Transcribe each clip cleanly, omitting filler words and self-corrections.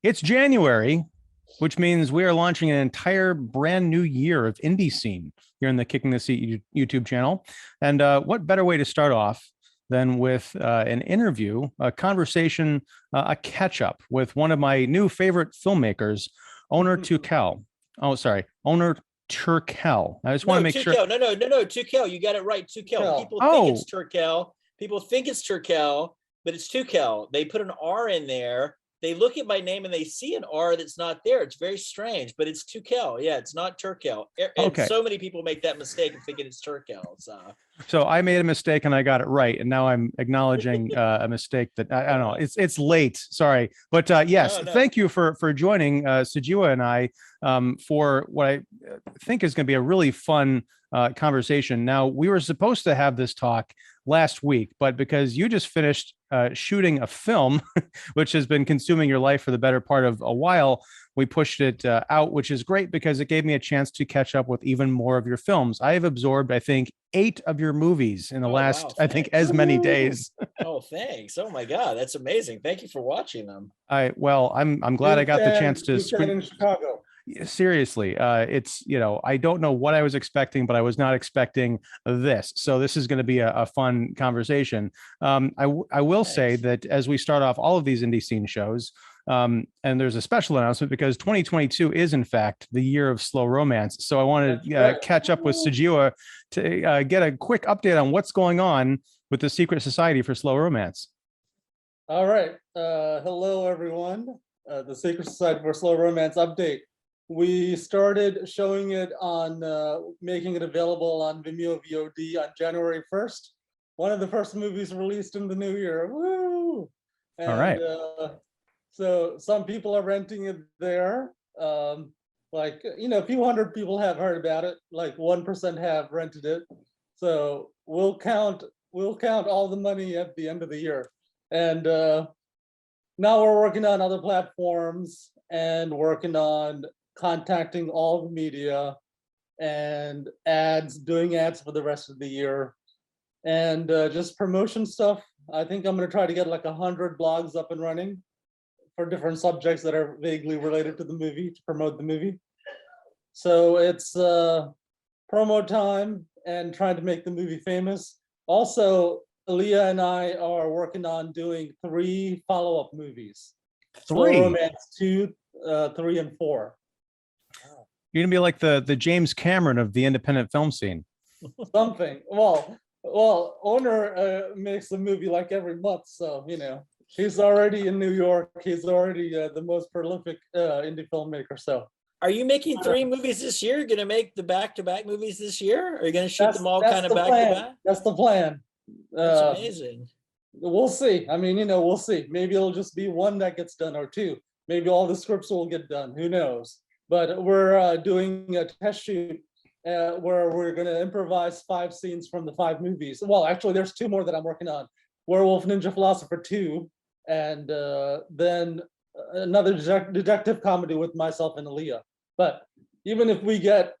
It's January, which means we are launching an entire brand new year of IndieSeen here in the Kicking the Seat YouTube channel. And what better way to start off than with an interview, a conversation, a catch up with one of my new favorite filmmakers, Onur Tukel. Oh, sorry, Onur Turkel. I just want to make sure. No, Tukel. You got it right, Tukel. People think it's Turkel. People think it's Turkel, but it's Tukel. They put an R in there. They look at my name and they see an R that's not there. It's very strange, but it's Tukel. Yeah, it's not Turkel. And Okay. So many people make that mistake of thinking it's Turkel. So I made a mistake and I got it right, and now I'm acknowledging a mistake that I don't know. It's late. Sorry, but yes, No. Thank you for joining Sujewa and I for what I think is going to be a really fun conversation. Now, we were supposed to have this talk last week, but because you just finished shooting a film, which has been consuming your life for the better part of a while, we pushed it out, which is great because it gave me a chance to catch up with even more of your films. I have absorbed, I think, 8 of your movies in the last, wow, I think, as many days. Oh, thanks. Oh my God, that's amazing. Thank you for watching them. I'm glad I got the chance to screen in Chicago. Seriously, it's, I don't know what I was expecting, but I was not expecting this. So this is going to be a fun conversation. I will say that as we start off all of these IndieSeen shows, and there's a special announcement because 2022 is in fact the year of slow romance. So I wanted to catch up with Sujewa to get a quick update on what's going on with the Secret Society for Slow Romance. All right. Hello, everyone. The Secret Society for Slow Romance update. We started showing it on, making it available on Vimeo VOD on January 1st. One of the first movies released in the new year. Woo! And, all right. So some people are renting it there. Like, a few hundred people have heard about it. Like 1% have rented it. So we'll count all the money at the end of the year. And now we're working on other platforms and working on contacting all the media and doing ads for the rest of the year, and just promotion stuff. I think I'm going to try to get like 100 blogs up and running for different subjects that are vaguely related to the movie to promote the movie. So it's promo time and trying to make the movie famous. Also, Aaliyah and I are working on doing 3 follow-up movies. 3? Slow Romance 2, 3, and 4. You're gonna be like the James Cameron of the independent film scene. Something. Well, Onur makes a movie like every month, so he's already in New York. He's already the most prolific indie filmmaker. So, are you making 3 movies this year? You're gonna make the back-to-back movies this year? Are you gonna shoot them all kind of back-to-back? That's the plan. That's amazing. We'll see. I mean, we'll see. Maybe it'll just be 1 that gets done, or 2. Maybe all the scripts will get done. Who knows? But we're doing a test shoot where we're going to improvise 5 scenes from the 5 movies. Well, actually, there's 2 more that I'm working on. Werewolf Ninja Philosopher 2, and then another detective comedy with myself and Aaliyah. But even if we get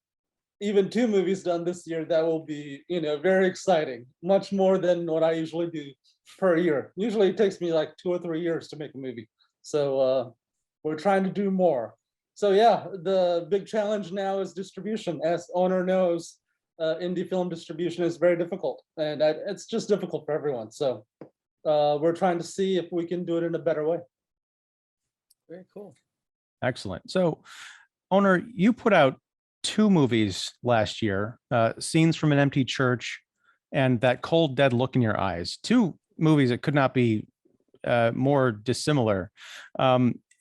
even 2 movies done this year, that will be, very exciting. Much more than what I usually do per year. Usually it takes me like 2 or 3 years to make a movie. So we're trying to do more. So yeah, the big challenge now is distribution. As Onur knows, indie film distribution is very difficult, and it's just difficult for everyone. So we're trying to see if we can do it in a better way. Very cool. Excellent. So, Onur, you put out 2 movies last year, Scenes from an Empty Church and That Cold, Dead Look in Your Eyes. 2 movies that could not be more dissimilar.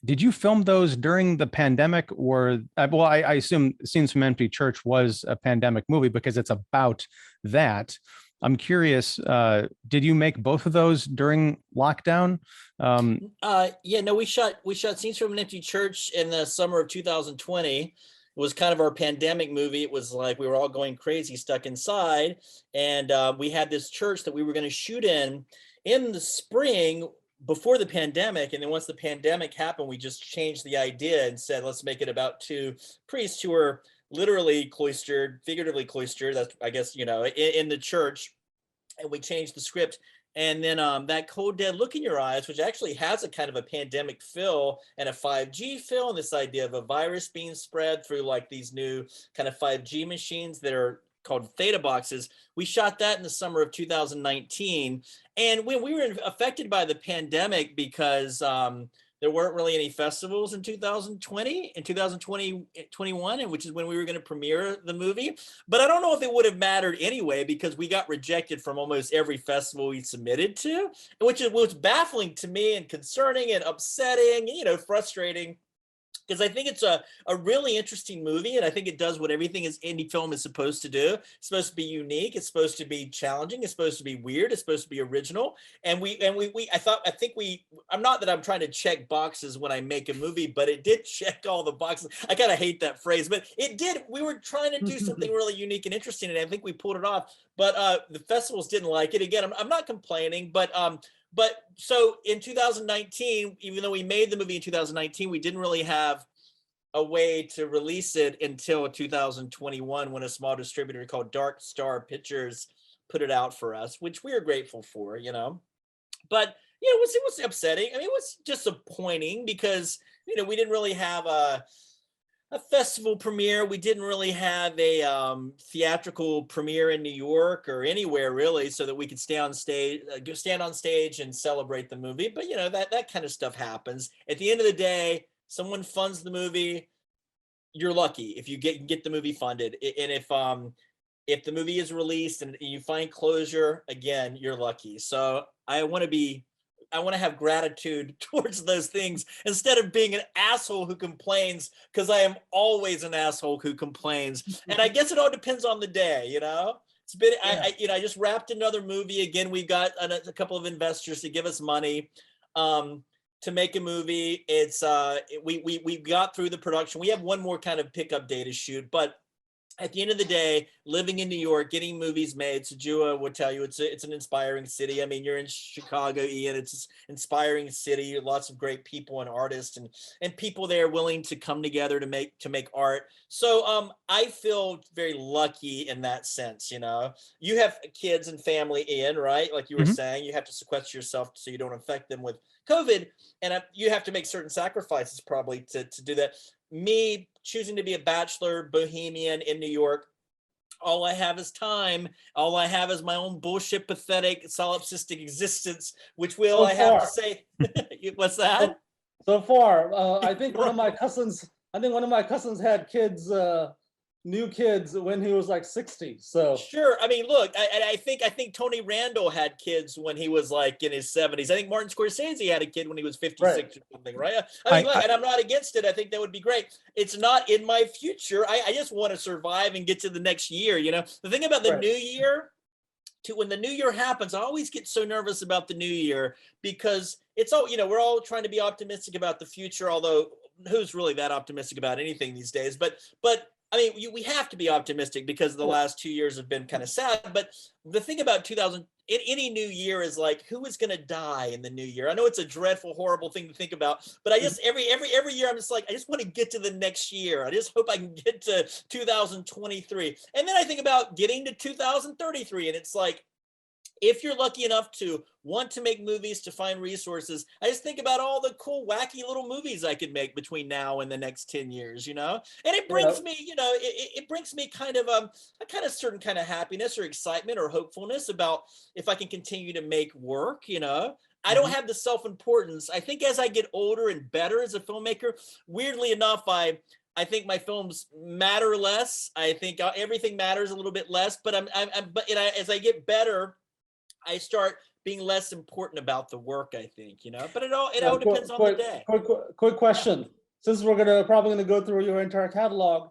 Did you film those during the pandemic, or I assume Scenes from Empty Church was a pandemic movie because it's about that. I'm curious, did you make both of those during lockdown? Yeah, no, we shot Scenes from an Empty Church in the summer of 2020. It was kind of our pandemic movie. It was like we were all going crazy, stuck inside, and we had this church that we were going to shoot in the spring before the pandemic. And then once the pandemic happened, we just changed the idea and said, let's make it about 2 priests who are literally cloistered, figuratively cloistered, that's, I guess, in the church. And we changed the script And then that cold dead look in your eyes, which actually has a kind of a pandemic feel and a 5G feel, and this idea of a virus being spread through like these new kind of 5G machines that are called theta boxes. We shot that in the summer of 2019. And when we were affected by the pandemic because there weren't really any festivals in 2020 and 2021, and which is when we were going to premiere the movie. But I don't know if it would have mattered anyway, because we got rejected from almost every festival we submitted to, which was baffling to me and concerning and upsetting, you know, frustrating. Because I think it's a really interesting movie, and I think it does what everything is indie film is supposed to do. It's supposed to be unique. It's supposed to be challenging. It's supposed to be weird. It's supposed to be original. And I'm not that I'm trying to check boxes when I make a movie, but it did check all the boxes. I kind of hate that phrase, but it did. We were trying to do something really unique and interesting, and I think we pulled it off. But the festivals didn't like it. Again, I'm not complaining, but so in 2019, even though we made the movie in 2019, we didn't really have a way to release it until 2021, when a small distributor called Dark Star Pictures put it out for us, which we are grateful for, you know. But you know, it was upsetting. I mean, it was disappointing because, you know, we didn't really have a festival premiere. We didn't really have a theatrical premiere in New York or anywhere really, so that we could stand on stage and celebrate the movie. But you know, that kind of stuff happens. At the end of the day, someone funds the movie. You're lucky if you get the movie funded, and if the movie is released and you find closure, again, you're lucky. So I want to have gratitude towards those things instead of being an asshole who complains, because I am always an asshole who complains. And I guess it all depends on the day, you know. It's been, yeah. I just wrapped another movie. Again, we got a couple of investors to give us money to make a movie. It's we got through the production. We have one more kind of pickup day to shoot, but at the end of the day, living in New York, getting movies made, Sujewa would tell you it's an inspiring city. I mean, you're in Chicago, Ian. It's an inspiring city. Lots of great people and artists and people there willing to come together to make art. So I feel very lucky in that sense. You know, you have kids and family, Ian, right? Like you were saying, you have to sequester yourself so you don't infect them with COVID, and you have to make certain sacrifices probably to do that. Me choosing to be a bachelor bohemian in New York, all I have is time. All I have is my own bullshit, pathetic, solipsistic existence, which will, I have to say, what's that? So far, I think one of my cousins had kids, new kids when he was like 60. So sure. I mean, look, I think Tony Randall had kids when he was like in his 70s. I think Martin Scorsese had a kid when he was 56 or something, right? I mean, look, and I'm not against it. I think that would be great. It's not in my future. I just want to survive and get to the next year. You know, the thing about the new year, when the new year happens, I always get so nervous about the new year, because it's all, you know, we're all trying to be optimistic about the future, although who's really that optimistic about anything these days? But I mean, we have to be optimistic because the last 2 years have been kind of sad. But the thing about any new year is like, who is going to die in the new year? I know it's a dreadful, horrible thing to think about, but I just every year I'm just like, I just want to get to the next year. I just hope I can get to 2023, and then I think about getting to 2033, and it's like, if you're lucky enough to want to make movies, to find resources, I just think about all the cool, wacky little movies I could make between now and the next 10 years, you know? And it brings me, you know, it brings me kind of a kind of certain kind of happiness or excitement or hopefulness about if I can continue to make work, you know? I don't have the self-importance. I think as I get older and better as a filmmaker, weirdly enough, I think my films matter less. I think everything matters a little bit less, but as I get better, I start being less important about the work, I think, you know, but it all depends on the day. Quick question. Since we're probably gonna go through your entire catalog,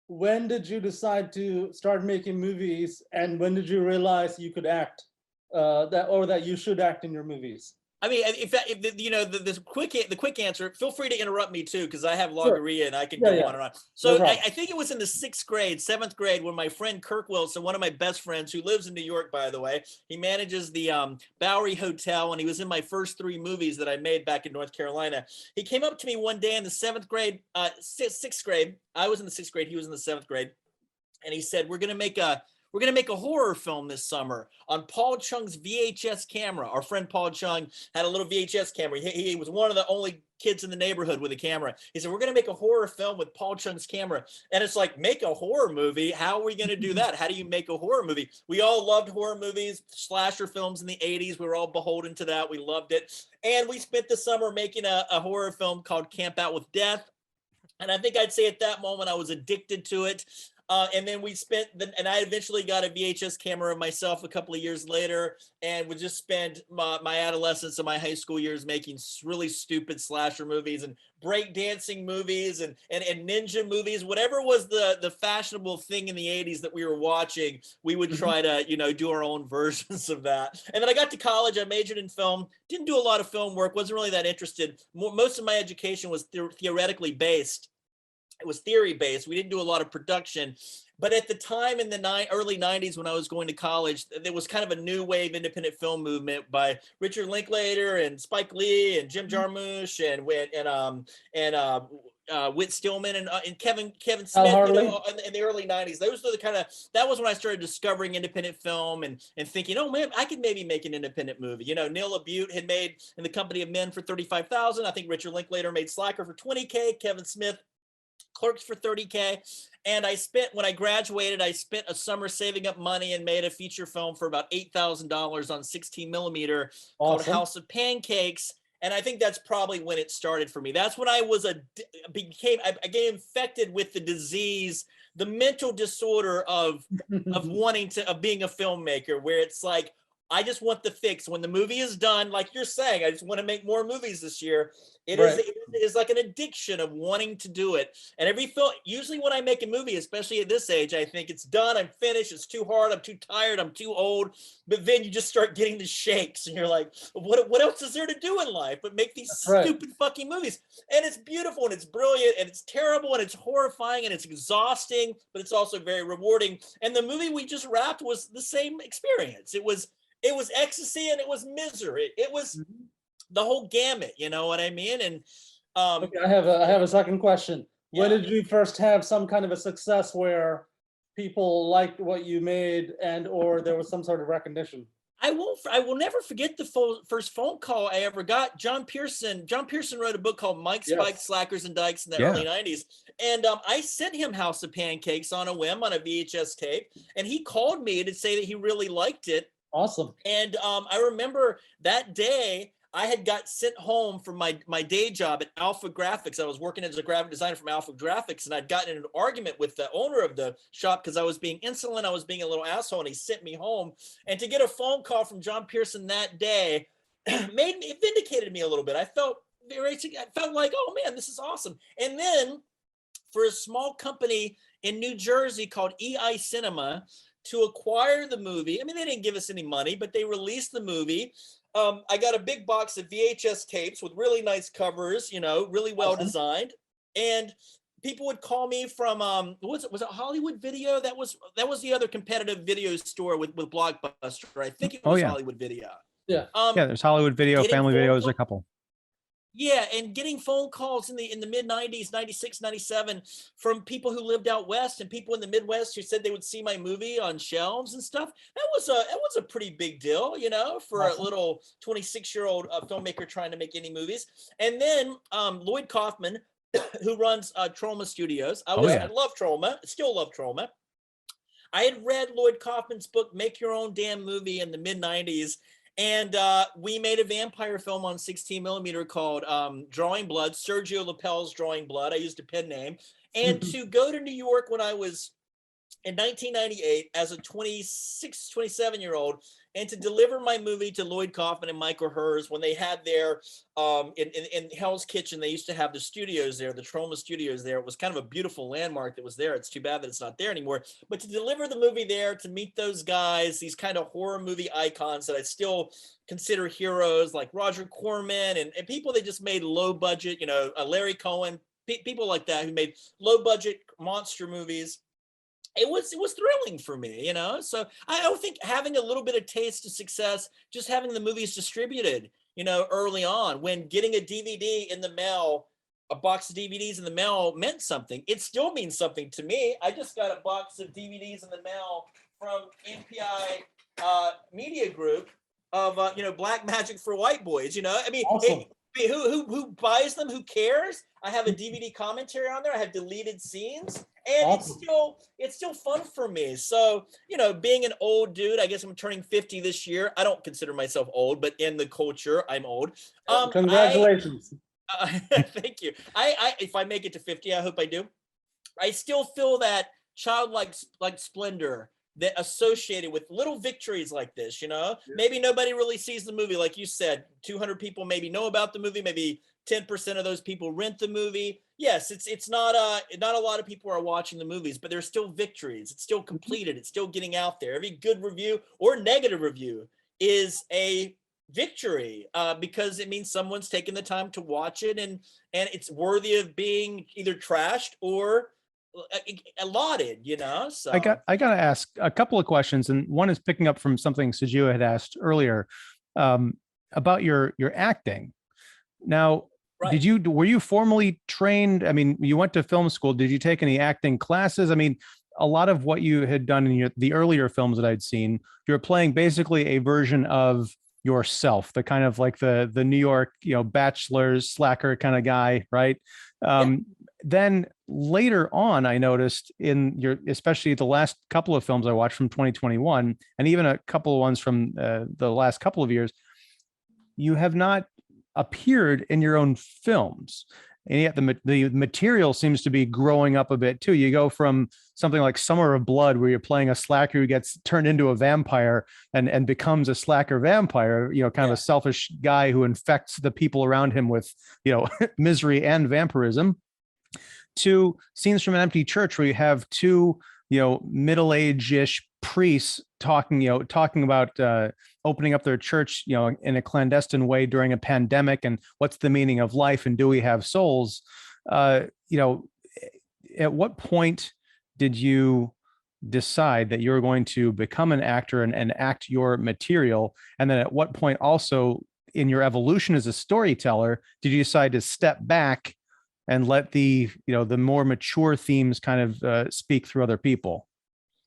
when did you decide to start making movies, and when did you realize you could act, that you should act in your movies? I mean, if you know, the quick answer, feel free to interrupt me too, because I have logorrhea and I could go on and on. So I think it was in the 7th grade, when my friend Kirk Wilson, one of my best friends who lives in New York, by the way, he manages the Bowery Hotel, and he was in my first 3 movies that I made back in North Carolina. He came up to me one day in the 7th grade, 6th grade. I was in the 6th grade. He was in the 7th grade. And he said, we're going to we're going to make a horror film this summer on Paul Chung's VHS camera. Our friend Paul Chung had a little VHS camera. He was one of the only kids in the neighborhood with a camera. He said, we're going to make a horror film with Paul Chung's camera. And it's like, make a horror movie? How are we going to do that? How do you make a horror movie? We all loved horror movies, slasher films in the 80s. We were all beholden to that. We loved it. And we spent the summer making a horror film called Camp Out with Death. And I think I'd say at that moment I was addicted to it. And then and I eventually got a VHS camera myself a couple of years later, and would just spend my adolescence and my high school years making really stupid slasher movies and breakdancing movies and ninja movies. Whatever was the fashionable thing in the 80s that we were watching, we would try to, do our own versions of that. And then I got to college, I majored in film, didn't do a lot of film work, wasn't really that interested. Most of my education was theoretically based. It was theory based. We didn't do a lot of production. But at the time in the early 90s when I was going to college, there was kind of a new wave independent film movement by Richard Linklater and Spike Lee and Jim Jarmusch and Whit Stillman and Kevin Smith, in the early 90s. Those were that was when I started discovering independent film and thinking, oh man, I could maybe make an independent movie. Neil LaBute had made In the Company of Men for $35,000. I think Richard Linklater made Slacker for $20K. Kevin Smith Clerks for $30K. And when I graduated, I spent a summer saving up money and made a feature film for about $8,000 on 16 millimeter called House of Pancakes. And I think that's probably when it started for me. That's when I became infected with the disease, the mental disorder of being a filmmaker, where it's like, I just want the fix. When the movie is done, like you're saying, I just want to make more movies this year. It is like an addiction of wanting to do it. And every film, usually when I make a movie, especially at this age, I think it's done, I'm finished, it's too hard, I'm too tired, I'm too old. But then you just start getting the shakes and you're like, what else is there to do in life but make these stupid fucking movies? And it's beautiful and it's brilliant and it's terrible and it's horrifying and it's exhausting, but it's also very rewarding. And the movie we just wrapped was the same experience. It was ecstasy and it was misery. It was the whole gamut, you know what I mean? And okay, I have a second question. When did you first have some kind of a success where people liked what you made or there was some sort of recognition? I will never forget the first phone call I ever got. John Pearson wrote a book called Mike Spikes, Slackers, and Dykes in the early 90s. And I sent him House of Pancakes on a whim on a VHS tape. And he called me to say that he really liked it. Awesome. And I remember that day I had got sent home from my day job at Alpha Graphics. I was working as a graphic designer from Alpha Graphics, and I'd gotten in an argument with the owner of the shop because I was being insolent. I was being a little asshole, and he sent me home. And to get a phone call from John Pearson that day it vindicated me a little bit. I felt like, oh man, this is awesome. And then for a small company in New Jersey called EI Cinema, to acquire the movie. I mean, they didn't give us any money, but they released the movie. I got a big box of VHS tapes with really nice covers, really well designed. And people would call me from was it Hollywood Video? That was the other competitive video store with Blockbuster. I think it was Hollywood Video. Yeah. There's Hollywood Video, Family Video, there's a couple. Yeah, and getting phone calls in the mid 90s, 96, 97 from people who lived out west and people in the Midwest who said they would see my movie on shelves and stuff. That was a pretty big deal, for a little 26-year-old filmmaker trying to make any movies. And then Lloyd Kaufman, who runs Troma Studios. I love Troma, still love Troma. I had read Lloyd Kaufman's book, Make Your Own Damn Movie, in the mid 90s. And we made a vampire film on 16 millimeter called Drawing Blood, Sergio Lapel's Drawing Blood. I used a pen name. And to go to New York when I was in 1998 as a 26, 27-year-old, and to deliver my movie to Lloyd Kaufman and Michael Hers when they had their, in Hell's Kitchen, they used to have the studios there, the Troma studios there. It was kind of a beautiful landmark that was there. It's too bad that it's not there anymore. But to deliver the movie there, to meet those guys, these kind of horror movie icons that I still consider heroes, like Roger Corman and people that just made low budget, Larry Cohen, people like that who made low budget monster movies. It was thrilling for me, So I don't think having a little bit of taste of success, just having the movies distributed, early on, when getting a DVD in the mail, a box of DVDs in the mail meant something. It still means something to me. I just got a box of DVDs in the mail from NPI Media Group of Black Magic for White Boys. I mean, Awesome. who buys them? Who cares? I have a DVD commentary on there. I have deleted scenes, and Awesome. it's still fun for me. So being an old dude, I guess I'm turning 50 this year. I don't consider myself old, but in the culture, I'm old. Congratulations. Thank you. I if I make it to 50, I hope I do. I still feel that childlike splendor that associated with little victories like this. Maybe nobody really sees the movie, like you said. 200 people maybe know about the movie. Maybe 10% of those people rent the movie. Yes, it's not a lot of people are watching the movies, but there's still victories. It's still completed. It's still getting out there. Every good review or negative review is a victory, because it means someone's taken the time to watch it, and it's worthy of being either trashed or lauded. So I got to ask a couple of questions, and one is picking up from something Sujewa had asked earlier, about your acting. Now, right. were you formally trained? I mean, you went to film school. Did you take any acting classes? I mean, a lot of what you had done in the earlier films that I'd seen, you're playing basically a version of yourself, the kind of like the New York, bachelor's slacker kind of guy, right? Then later on, I noticed especially the last couple of films I watched from 2021, and even a couple of ones from the last couple of years, you have not appeared in your own films. And yet the material seems to be growing up a bit too. You go from something like Summer of Blood, where you're playing a slacker who gets turned into a vampire and becomes a slacker vampire, kind of a selfish guy who infects the people around him with, misery and vampirism, to Scenes from an Empty Church, where you have two, middle-age-ish priests talking about opening up their church, in a clandestine way during a pandemic, and what's the meaning of life, and do we have souls? At what point did you decide that you were going to become an actor and act your material? And then at what point also in your evolution as a storyteller did you decide to step back and let the more mature themes kind of speak through other people?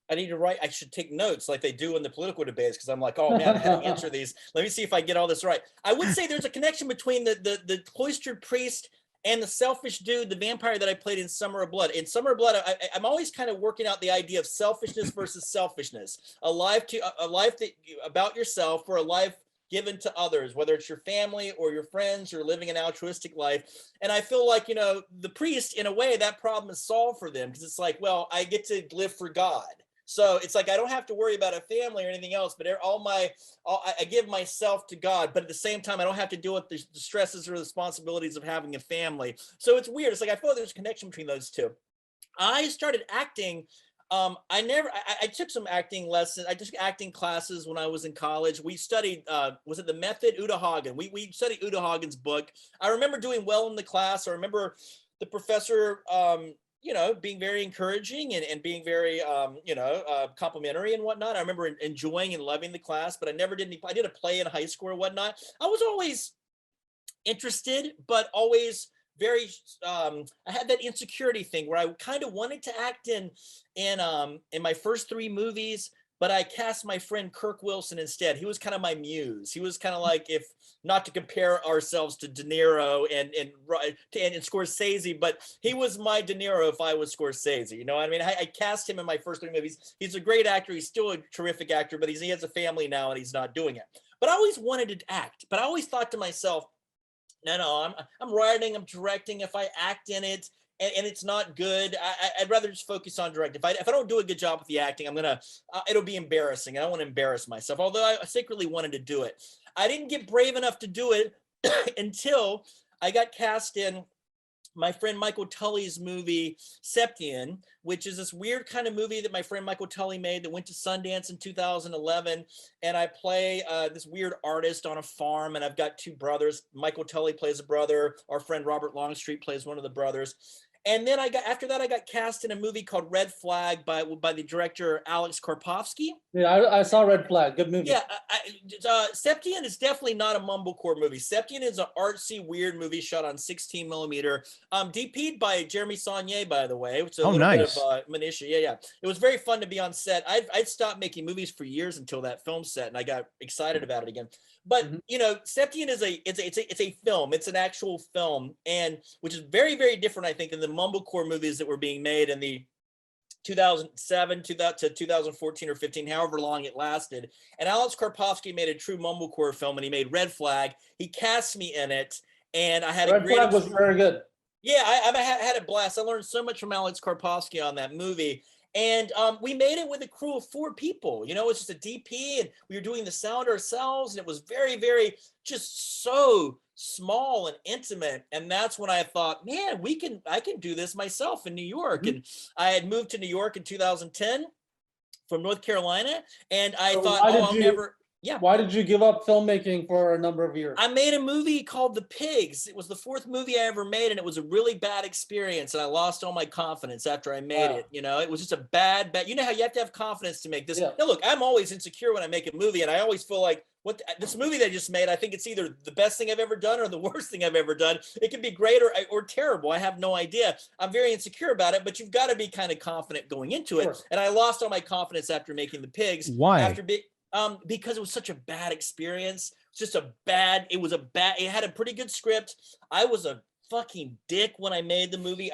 I should take notes like they do in the political debates, because I'm like, oh man, I had to answer these. Let me see if I get all this right. I would say there's a connection between the cloistered priest and the selfish dude, the vampire that I played in Summer of Blood. In Summer of Blood, I'm always kind of working out the idea of selfishness versus selfishness. A life about yourself, or a life given to others, whether it's your family or your friends, or living an altruistic life. And I feel like, the priest, in a way, that problem is solved for them, because it's like, well, I get to live for God. So it's like I don't have to worry about a family or anything else, but I give myself to God. But at the same time, I don't have to deal with the stresses or responsibilities of having a family. So it's weird. It's like I feel like there's a connection between those two. I started acting. I took some acting lessons. I took acting classes when I was in college. We studied, was it The Method? Uta Hagen. We studied Uta Hagen's book. I remember doing well in the class. I remember the professor, being very encouraging and being very, complimentary and whatnot. I remember enjoying and loving the class, but I never did I did a play in high school or whatnot. I was always interested, but always very, I had that insecurity thing where I kind of wanted to act in my first 3 movies, but I cast my friend Kirk Wilson instead. He was kind of my muse. He was kind of like, if not to compare ourselves to De Niro and Scorsese, but he was my De Niro if I was Scorsese. You know what I mean? I cast him in my first 3 movies. He's a great actor. He's still a terrific actor, but he has a family now and he's not doing it. But I always wanted to act. But I always thought to myself, no, I'm writing, I'm directing. If I act in it and it's not good, I'd rather just focus on directing. If I don't do a good job with the acting, it'll be embarrassing. I don't want to embarrass myself, although I secretly wanted to do it. I didn't get brave enough to do it until I got cast in my friend Michael Tully's movie Septian, which is this weird kind of movie that my friend Michael Tully made that went to Sundance in 2011. And I play this weird artist on a farm, and I've got 2 brothers. Michael Tully plays a brother. Our friend Robert Longstreet plays one of the brothers. And then after that, I got cast in a movie called Red Flag by the director Alex Karpovsky. Yeah, I saw Red Flag. Good movie. Yeah, Septien is definitely not a mumblecore movie. Septien is an artsy, weird movie shot on 16 millimeter. DP'd by Jeremy Saulnier, by the way. It's a little nice. bit of minutia. Yeah. It was very fun to be on set. I'd stopped making movies for years until that film set, and I got excited about it again. But you know, Septien is it's a film. It's an actual film, and which is very, very different, I think, than the mumblecore movies that were being made in the 2007 to 2014 or 15, however long it lasted. And Alex Karpovsky made a true mumblecore film, and he made Red Flag. He cast me in it, and I had Red Flag was very good. Yeah, I had a blast. I learned so much from Alex Karpovsky on that movie. And we made it with a crew of 4 people. You know, it's just a DP, and we were doing the sound ourselves, and it was very, very just so small and intimate. And that's when I thought, man, I can do this myself in New York. And I had moved to New York in 2010 from North Carolina, and I thought, I'll never. Yeah. Why did you give up filmmaking for a number of years? I made a movie called The Pigs. It was the 4th movie I ever made, and it was a really bad experience, and I lost all my confidence after I made it. You know, it was just a bad, you know how you have to have confidence to make this. Yeah. Now, look, I'm always insecure when I make a movie, and I always feel like, this movie that I just made, I think it's either the best thing I've ever done or the worst thing I've ever done. It could be great or terrible. I have no idea. I'm very insecure about it, but you've got to be kind of confident going into it. And I lost all my confidence after making The Pigs. Why? Because it was such a bad experience. It had a pretty good script. I was a fucking dick when I made the movie.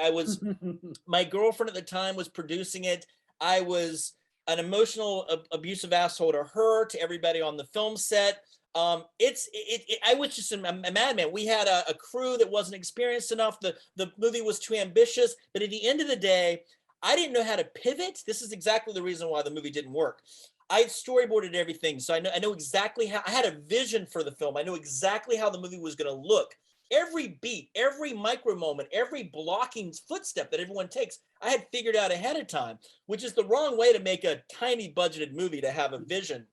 My girlfriend at the time was producing it. I was an emotional, abusive asshole to her, to everybody on the film set. I was just a madman. We had a crew that wasn't experienced enough. The movie was too ambitious. But at the end of the day, I didn't know how to pivot. This is exactly the reason why the movie didn't work. I had storyboarded everything, so I know exactly how. I had a vision for the film. I knew exactly how the movie was going to look. Every beat, every micro moment, every blocking footstep that everyone takes, I had figured out ahead of time, which is the wrong way to make a tiny budgeted movie, to have a vision.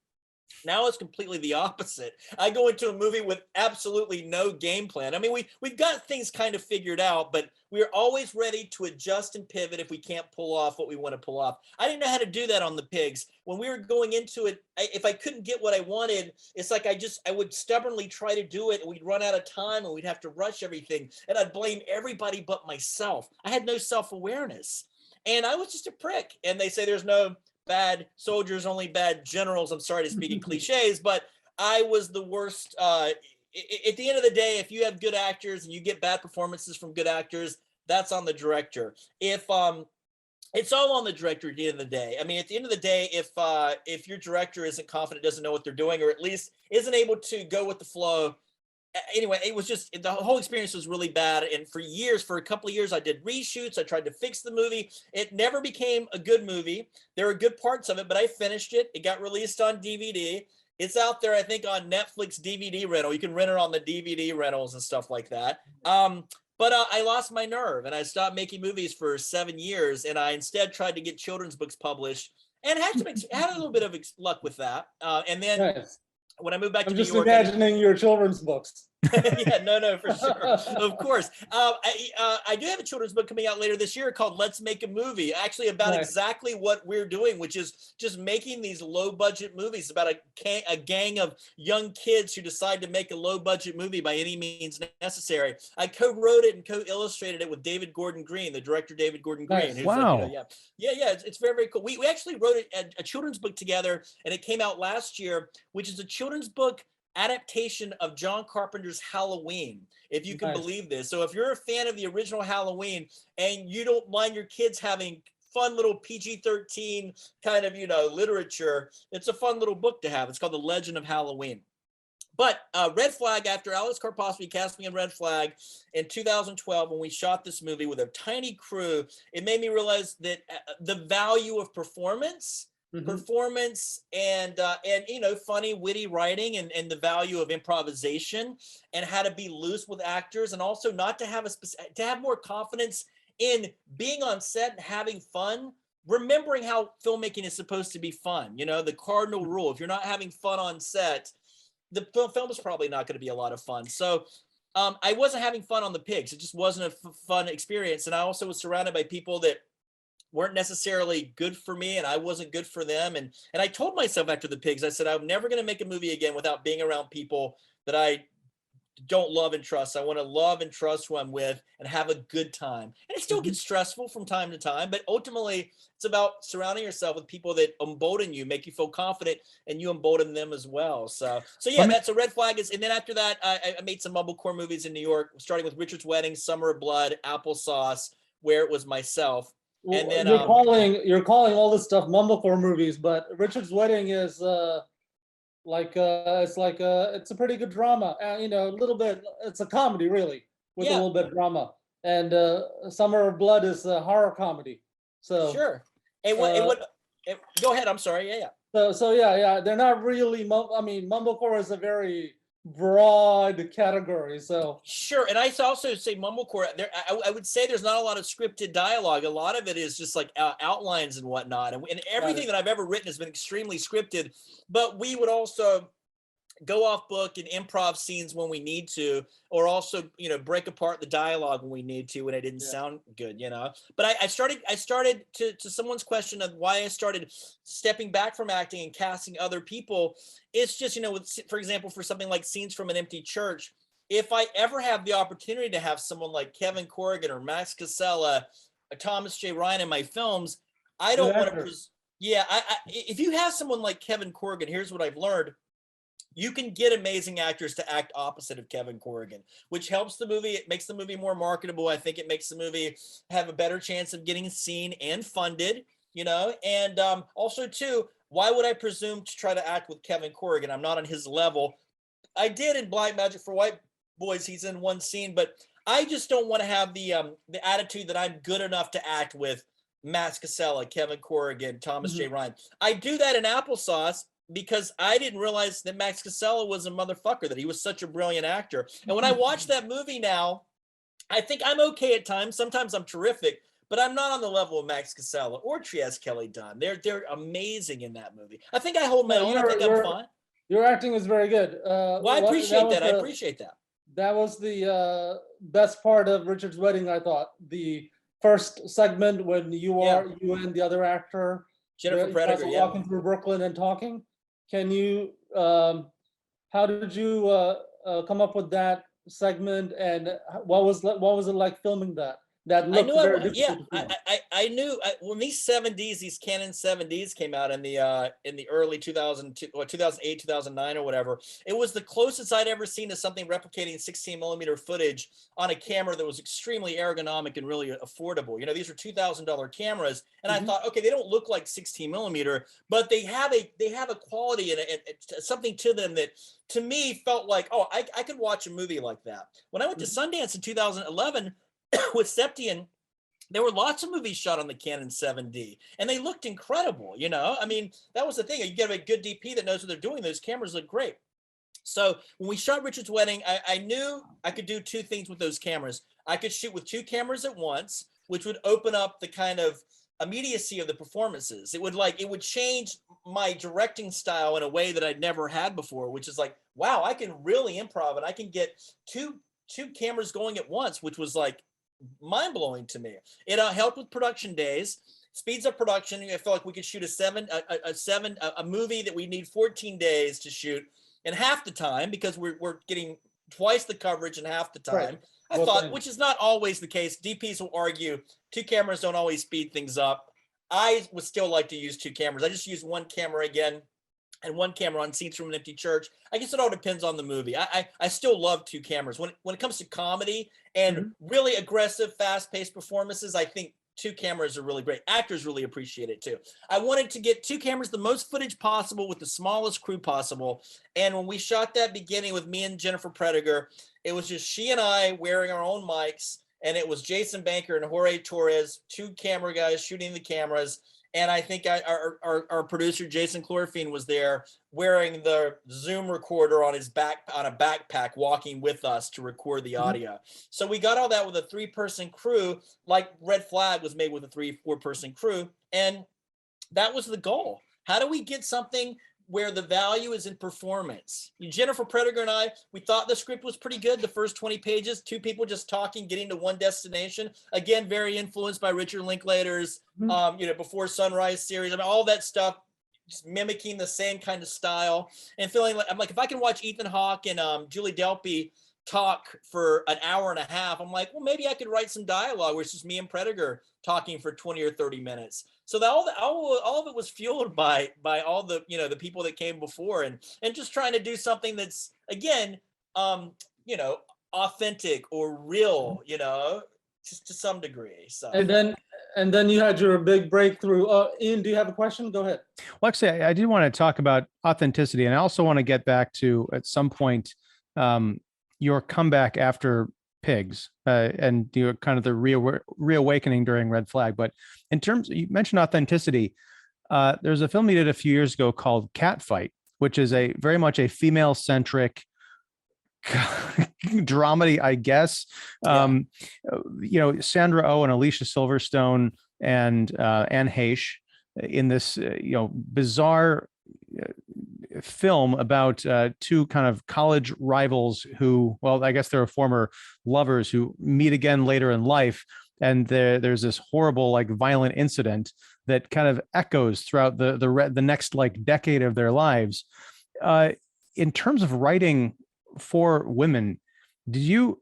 Now it's completely the opposite. I go into a movie with absolutely no game plan. I mean, we've got things kind of figured out, but we're always ready to adjust and pivot if we can't pull off what we want to pull off. I didn't know how to do that on The Pigs. When we were going into it, if I couldn't get what I wanted, it's like I would stubbornly try to do it, and we'd run out of time, and we'd have to rush everything, and I'd blame everybody but myself. I had no self-awareness, and I was just a prick. And they say there's no bad soldiers, only bad generals. I'm sorry to speak in cliches, but I was the worst. At the end of the day, if you have good actors and you get bad performances from good actors, that's on the director. It's all on the director at the end of the day. I mean, at the end of the day, if your director isn't confident, doesn't know what they're doing, or at least isn't able to go with the flow. Anyway, it was just, the whole experience was really bad. And for a couple of years, I did reshoots. I tried to fix the movie. It never became a good movie. There were good parts of it, but I finished it. It got released on DVD. It's out there, I think, on Netflix DVD rental. You can rent it on the DVD rentals and stuff like that. But I lost my nerve, and I stopped making movies for 7 years. And I instead tried to get children's books published, and had a little bit of luck with that. And then Nice. When I moved back to New just York, imagining your children's books. yeah, no, for sure. Of course. I do have a children's book coming out later this year called Let's Make a Movie, actually about exactly what we're doing, which is just making these low budget movies about a gang of young kids who decide to make a low budget movie by any means necessary. I co-wrote it and co-illustrated it with David Gordon Green, the director David Gordon Green. Nice. Who's Wow. It's very, very cool. We actually wrote a children's book together, and it came out last year, which is a children's book adaptation of John Carpenter's Halloween, if you can believe this. So if you're a fan of the original Halloween and you don't mind your kids having fun little PG-13 kind of, literature, it's a fun little book to have. It's called The Legend of Halloween. But Red Flag, after Alex Karpovsky cast me in Red Flag in 2012, when we shot this movie with a tiny crew, it made me realize that the value of performance and funny, witty writing, and the value of improvisation, and how to be loose with actors, and also not to have to have more confidence in being on set and having fun, remembering how filmmaking is supposed to be fun. The cardinal rule: if you're not having fun on set, the film is probably not going to be a lot of fun. So I wasn't having fun on the pigs. It just wasn't a fun experience. And I also was surrounded by people that weren't necessarily good for me, and I wasn't good for them. And I told myself after the pigs, I said, I'm never going to make a movie again without being around people that I don't love and trust. I want to love and trust who I'm with and have a good time. And it still gets stressful from time to time, but ultimately it's about surrounding yourself with people that embolden you, make you feel confident, and you embolden them as well. So yeah, that's a red flag. And then after that, I made some mumblecore movies in New York, starting with Richard's Wedding, Summer of Blood, Applesauce, Where It Was Myself. Well, And then you're calling all this stuff mumblecore movies, but Richard's Wedding is it's a pretty good drama. You know, a little bit. It's a comedy, really, with a little bit of drama. And Summer of Blood is a horror comedy. So sure. And go ahead. I'm sorry. Yeah. So yeah. They're not really. I mean, mumblecore is a very broad category. So sure. And I also say mumblecore. I would say there's not a lot of scripted dialogue. A lot of it is just like outlines and whatnot. And everything that I've ever written has been extremely scripted. But we would also go off book and improv scenes when we need to, or also, you know, break apart the dialogue when we need to, when it didn't sound good, you know. But I started to someone's question of why I started stepping back from acting and casting other people. It's just, you know, for example, for something like Scenes from an Empty Church, if I ever have the opportunity to have someone like Kevin Corrigan or Max Casella, or Thomas J. Ryan in my films, I don't want to. If you have someone like Kevin Corrigan, here's what I've learned. You can get amazing actors to act opposite of Kevin Corrigan, which helps the movie. It makes the movie more marketable. I think it makes the movie have a better chance of getting seen and funded, you know. And also, too, why would I presume to try to act with Kevin Corrigan? I'm not on his level. I did in Black Magic for White Boys. He's in one scene, but I just don't want to have the attitude that I'm good enough to act with Max Casella, Kevin Corrigan, Thomas J. Ryan. I do that in Applesauce, because I didn't realize that Max Casella was a motherfucker, that he was such a brilliant actor. And when I watch that movie now, I think I'm okay at times. Sometimes I'm terrific, but I'm not on the level of Max Casella or Trieste Kelly Dunn. They're amazing in that movie. I think I hold my own. I think I'm fine. Your acting is very good. Well, I appreciate that. I appreciate that. That was the best part of Richard's Wedding, I thought. The first segment when you and the other actor, Jennifer Prediger, walking through Brooklyn and talking. Can you, how did you come up with that segment, and what was it like filming that? That looked very difficult to film. I knew when these 7Ds, these Canon 7Ds came out in the early 2002 or 2008, 2009 or whatever. It was the closest I'd ever seen to something replicating 16mm footage on a camera that was extremely ergonomic and really affordable. You know, these are $2,000 cameras, and I thought, okay, they don't look like 16mm, but they have a quality and something to them that to me felt like, oh, I could watch a movie like that. When I went to Sundance in 2011. With Septian, there were lots of movies shot on the Canon 7D, and they looked incredible. You know, I mean, that was the thing. You get a good DP that knows what they're doing. Those cameras look great. So when we shot Richard's Wedding, I knew I could do two things with those cameras. I could shoot with two cameras at once, which would open up the kind of immediacy of the performances. It would change my directing style in a way that I'd never had before, which is like, wow, I can really improv, and I can get two cameras going at once, which was like mind-blowing to me. It helped with production days, speeds up production. I felt like we could shoot a movie that we need 14 days to shoot in half the time, because we're getting twice the coverage in half the time. Right. I thought, which is not always the case. DPs will argue two cameras don't always speed things up. I would still like to use two cameras. I just use one camera again and one camera on Scenes from an Empty Church. I guess it all depends on the movie. I still love two cameras. When it comes to comedy and really aggressive, fast-paced performances, I think two cameras are really great. Actors really appreciate it too. I wanted to get two cameras, the most footage possible with the smallest crew possible. And when we shot that beginning with me and Jennifer Prediger, it was just she and I wearing our own mics, and it was Jason Banker and Jorge Torres, two camera guys shooting the cameras. And I think our producer, Jason Chlorofine, was there wearing the Zoom recorder on his back, on a backpack, walking with us to record the audio. So we got all that with a 3-person crew, like Red Flag was made with a 3-4 person crew. And that was the goal. How do we get something where the value is in performance. Jennifer Prediger and I, we thought the script was pretty good. The first 20 pages, two people just talking, getting to one destination. Again, very influenced by Richard Linklater's, Before Sunrise series. I mean, all that stuff, just mimicking the same kind of style and feeling like, I'm like, if I can watch Ethan Hawke and Julie Delpy talk for an hour and a half, I'm like, well, maybe I could write some dialogue where it's just me and Prediger talking for 20 or 30 minutes. So that all of it was fueled by all the, the people that came before and just trying to do something that's, again, authentic or real, just to some degree. So. And then you had your big breakthrough. Ian, do you have a question? Go ahead. Well, actually, I did want to talk about authenticity, and I also want to get back to, at some point, your comeback after Pigs, and your kind of the reawakening during Red Flag. But in terms, you mentioned authenticity. There's a film you did a few years ago called Catfight, which is very much a female-centric dramedy, I guess. Sandra Oh and Alicia Silverstone and Anne Heche in this bizarre film about two kind of college rivals who, well, I guess they're former lovers who meet again later in life, and there's this horrible, like, violent incident that kind of echoes throughout the next, like, decade of their lives. In terms of writing for women, did you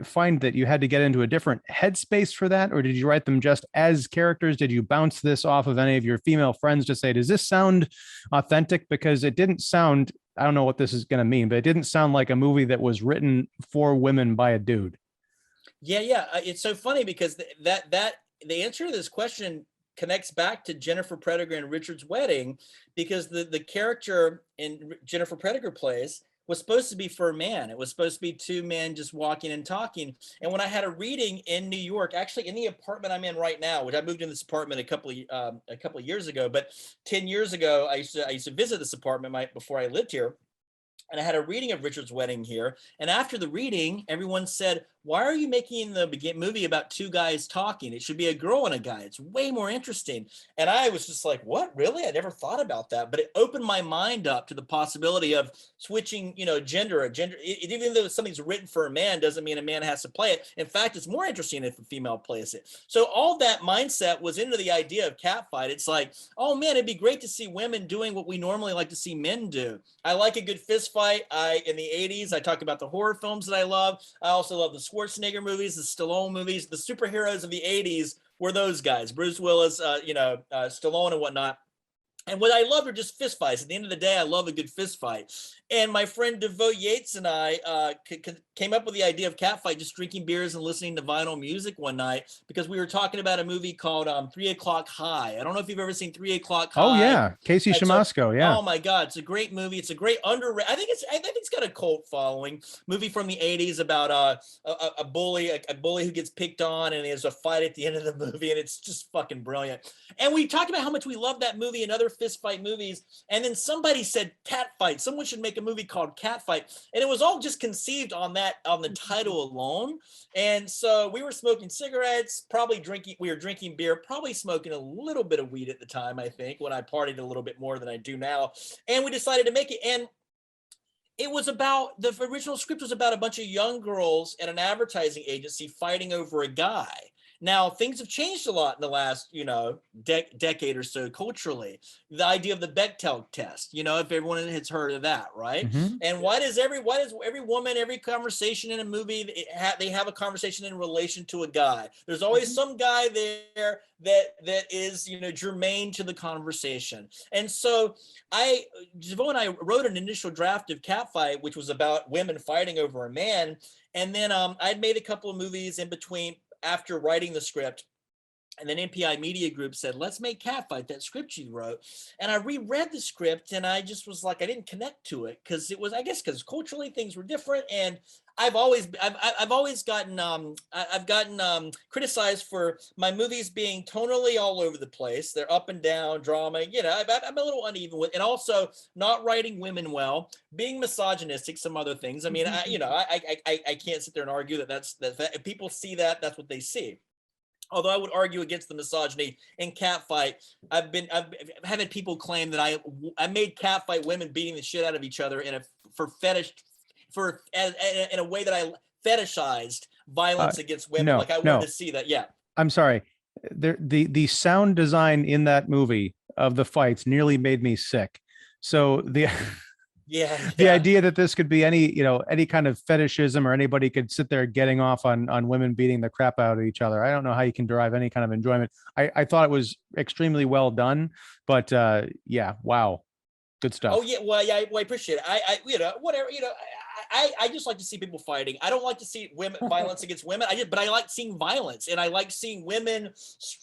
find that you had to get into a different headspace for that, or did you write them just as characters? Did you bounce this off of any of your female friends to say, does this sound authentic? Because it didn't sound, I don't know what this is going to mean, but it didn't sound like a movie that was written for women by a dude. Yeah. It's so funny because the answer to this question connects back to Jennifer Prediger and Richard's Wedding, because the character in Jennifer Prediger plays was supposed to be for a man. It was supposed to be two men just walking and talking. And when I had a reading in New York, actually in the apartment I'm in right now, which I moved in this apartment a couple of years ago, but 10 years ago, I used to visit this apartment before I lived here. And I had a reading of Richard's Wedding here. And after the reading, everyone said, why are you making the movie about two guys talking? It should be a girl and a guy. It's way more interesting. And I was just like, what? Really? I never thought about that. But it opened my mind up to the possibility of switching, gender. Even though something's written for a man doesn't mean a man has to play it. In fact, it's more interesting if a female plays it. So all that mindset was into the idea of Catfight. It's like, oh man, it'd be great to see women doing what we normally like to see men do. I like a good fist fight. In the 80s, I talk about the horror films that I love. I also love the Schwarzenegger movies, the Stallone movies. The superheroes of the 80s were those guys, Bruce Willis, Stallone and whatnot. And what I love are just fist fights. At the end of the day, I love a good fist fight. And my friend DeVoe Yates and I came up with the idea of Catfight, just drinking beers and listening to vinyl music one night, because we were talking about a movie called 3 O'Clock High. I don't know if you've ever seen 3 O'Clock High. Oh yeah, Casey Siemaszko. Yeah. Oh my God, it's a great movie. It's a great underrated. I think it's got a cult following. Movie from the 80s about a bully who gets picked on, and there's a fight at the end of the movie, and it's just fucking brilliant. And we talked about how much we love that movie and other fist fight movies. And then somebody said Catfight. Someone should make a movie called Catfight, and it was all just conceived on the title alone. And so we were smoking cigarettes, we were drinking beer, probably smoking a little bit of weed at the time, I think, when I partied a little bit more than I do now. And we decided to make it. And it was about, the original script was about a bunch of young girls at an advertising agency fighting over a guy. Now, things have changed a lot in the last, decade or so culturally. The idea of the Bechdel test, if everyone has heard of that, right? Mm-hmm. And why does every woman, every conversation in a movie, they have a conversation in relation to a guy? There's always some guy there that is, germane to the conversation. And so DeVoe and I wrote an initial draft of Catfight, which was about women fighting over a man. And then I'd made a couple of movies in between after writing the script. And then MPI Media Group said, let's make Catfight, that script you wrote. And I reread the script, and I just was like, I didn't connect to it because it was, I guess, because culturally things were different. And I've gotten criticized for my movies being tonally all over the place. They're up and down, drama. I'm a little uneven with, and also not writing women well, being misogynistic, some other things. I mean, I can't sit there and argue that if people see that, that's what they see. although I would argue against the misogyny in Catfight. I've had people claim that I made Catfight women beating the shit out of each other in a way that I fetishized violence against women. No, Like I wanted no. to see that. Yeah. I'm sorry. The sound design in that movie of the fights nearly made me sick. So the Yeah. the idea that this could be any kind of fetishism, or anybody could sit there getting off on women beating the crap out of each other, I don't know how you can derive any kind of enjoyment. I thought it was extremely well done, but yeah, wow, good stuff. Oh yeah, well, yeah, I appreciate it. I whatever, I just like to see people fighting. I don't like to see women violence against women. But I like seeing violence, and I like seeing women.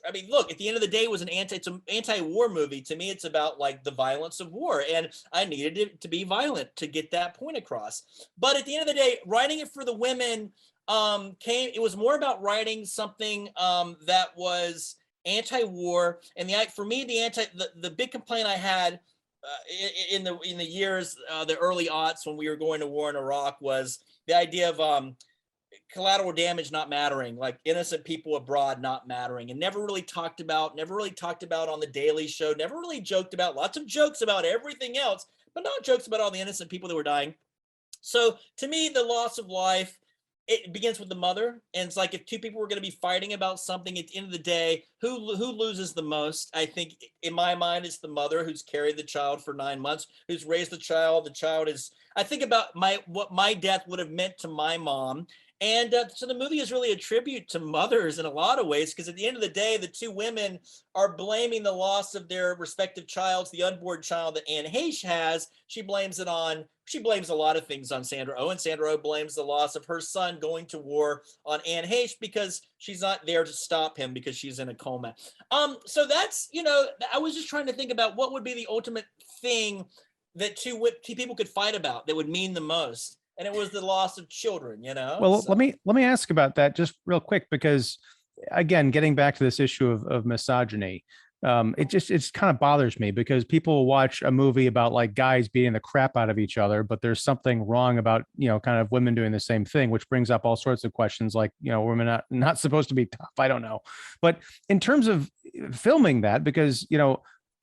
I mean, look, at the end of the day, it's an anti-war movie. To me, it's about like the violence of war, and I needed it to be violent to get that point across. But at the end of the day, writing it for the women it was more about writing something that was anti-war, and for me, the big complaint I had in the years, the early aughts when we were going to war in Iraq, was the idea of collateral damage not mattering, like innocent people abroad not mattering, and never really talked about on the Daily Show, never really joked about, lots of jokes about everything else, but not jokes about all the innocent people that were dying. So to me, the loss of life, it begins with the mother, and it's like if two people were going to be fighting about something, at the end of the day, who loses the most? I think in my mind, it's the mother who's carried the child for 9 months, who's raised the child. The child is. I think about what my death would have meant to my mom, and so the movie is really a tribute to mothers in a lot of ways, because at the end of the day, the two women are blaming the loss of their respective childs, the unborn child that Anne Heche has. She blames a lot of things on Sandra Oh, and Sandra Oh blames the loss of her son going to war on Anne Heche because she's not there to stop him because she's in a coma. So that's, I was just trying to think about what would be the ultimate thing that two people could fight about that would mean the most. And it was the loss of children, Well, so. let me ask about that just real quick, because again, getting back to this issue of misogyny, it's kind of bothers me, because people will watch a movie about like guys beating the crap out of each other, but there's something wrong about, kind of women doing the same thing, which brings up all sorts of questions like, women not supposed to be tough. I don't know. But in terms of filming that, because,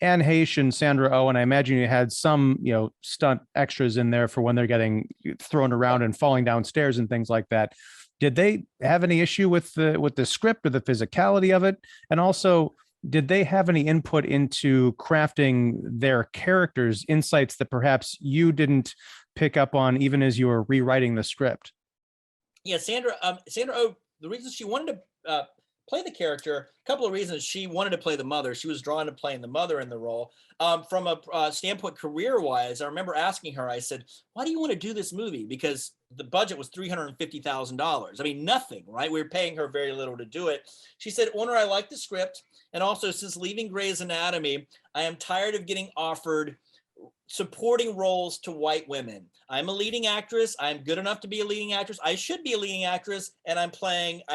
Anne Heche and Sandra Oh, and I imagine you had some, stunt extras in there for when they're getting thrown around and falling downstairs and things like that. Did they have any issue with the script or the physicality of it? And also, did they have any input into crafting their characters, insights that perhaps you didn't pick up on even as you were rewriting the script? Yeah, Sandra Oh, the reason she wanted to play the character, a couple of reasons. She wanted to play the mother. She was drawn to playing the mother in the role. From a standpoint, career-wise, I remember asking her, I said, why do you want to do this movie? Because the budget was $350,000. I mean, nothing, right? We were paying her very little to do it. She said, Onur, I like the script. And also, since leaving Grey's Anatomy, I am tired of getting offered supporting roles to white women. I'm a leading actress. I'm good enough to be a leading actress. I should be a leading actress. And I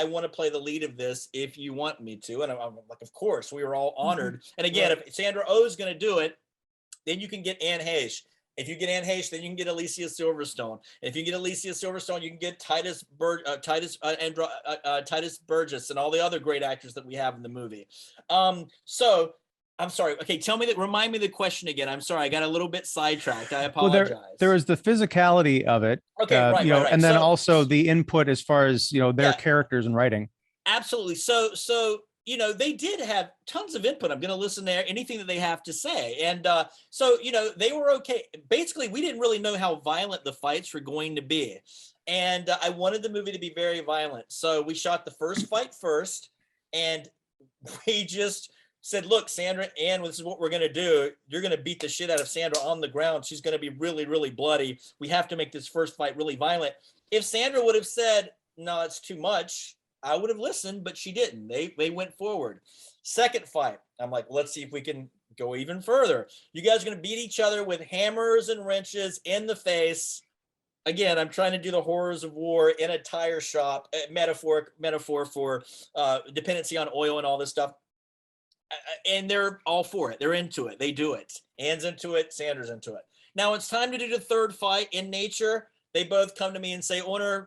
want to play the lead of this if you want me to. And I'm like, of course, we were all honored. And again, if Sandra Oh is going to do it, then you can get Anne Heche. If you get Anne Heche, then you can get Alicia Silverstone. And if you get Alicia Silverstone, you can get Titus Burgess and all the other great actors that we have in the movie. So I'm sorry. Okay, remind me the question again. I'm sorry, I got a little bit sidetracked. I apologize. Well, there is the physicality of it. Okay, right. And then also the input as far as, their characters and writing. Absolutely. So they did have tons of input. I'm going to listen to anything that they have to say. And so, they were okay. Basically, we didn't really know how violent the fights were going to be. And I wanted the movie to be very violent. So we shot the first fight first, and we just said, look, Sandra, Anne, this is what we're going to do. You're going to beat the shit out of Sandra on the ground. She's going to be really, really bloody. We have to make this first fight really violent. If Sandra would have said, no, it's too much, I would have listened, but she didn't. They went forward. Second fight, I'm like, let's see if we can go even further. You guys are going to beat each other with hammers and wrenches in the face. Again, I'm trying to do the horrors of war in a tire shop, metaphor for dependency on oil and all this stuff. And they're all for it. They're into it. They do it. Anne's into it. Sandra's into it. Now it's time to do the third fight in nature. They both come to me and say, Onur,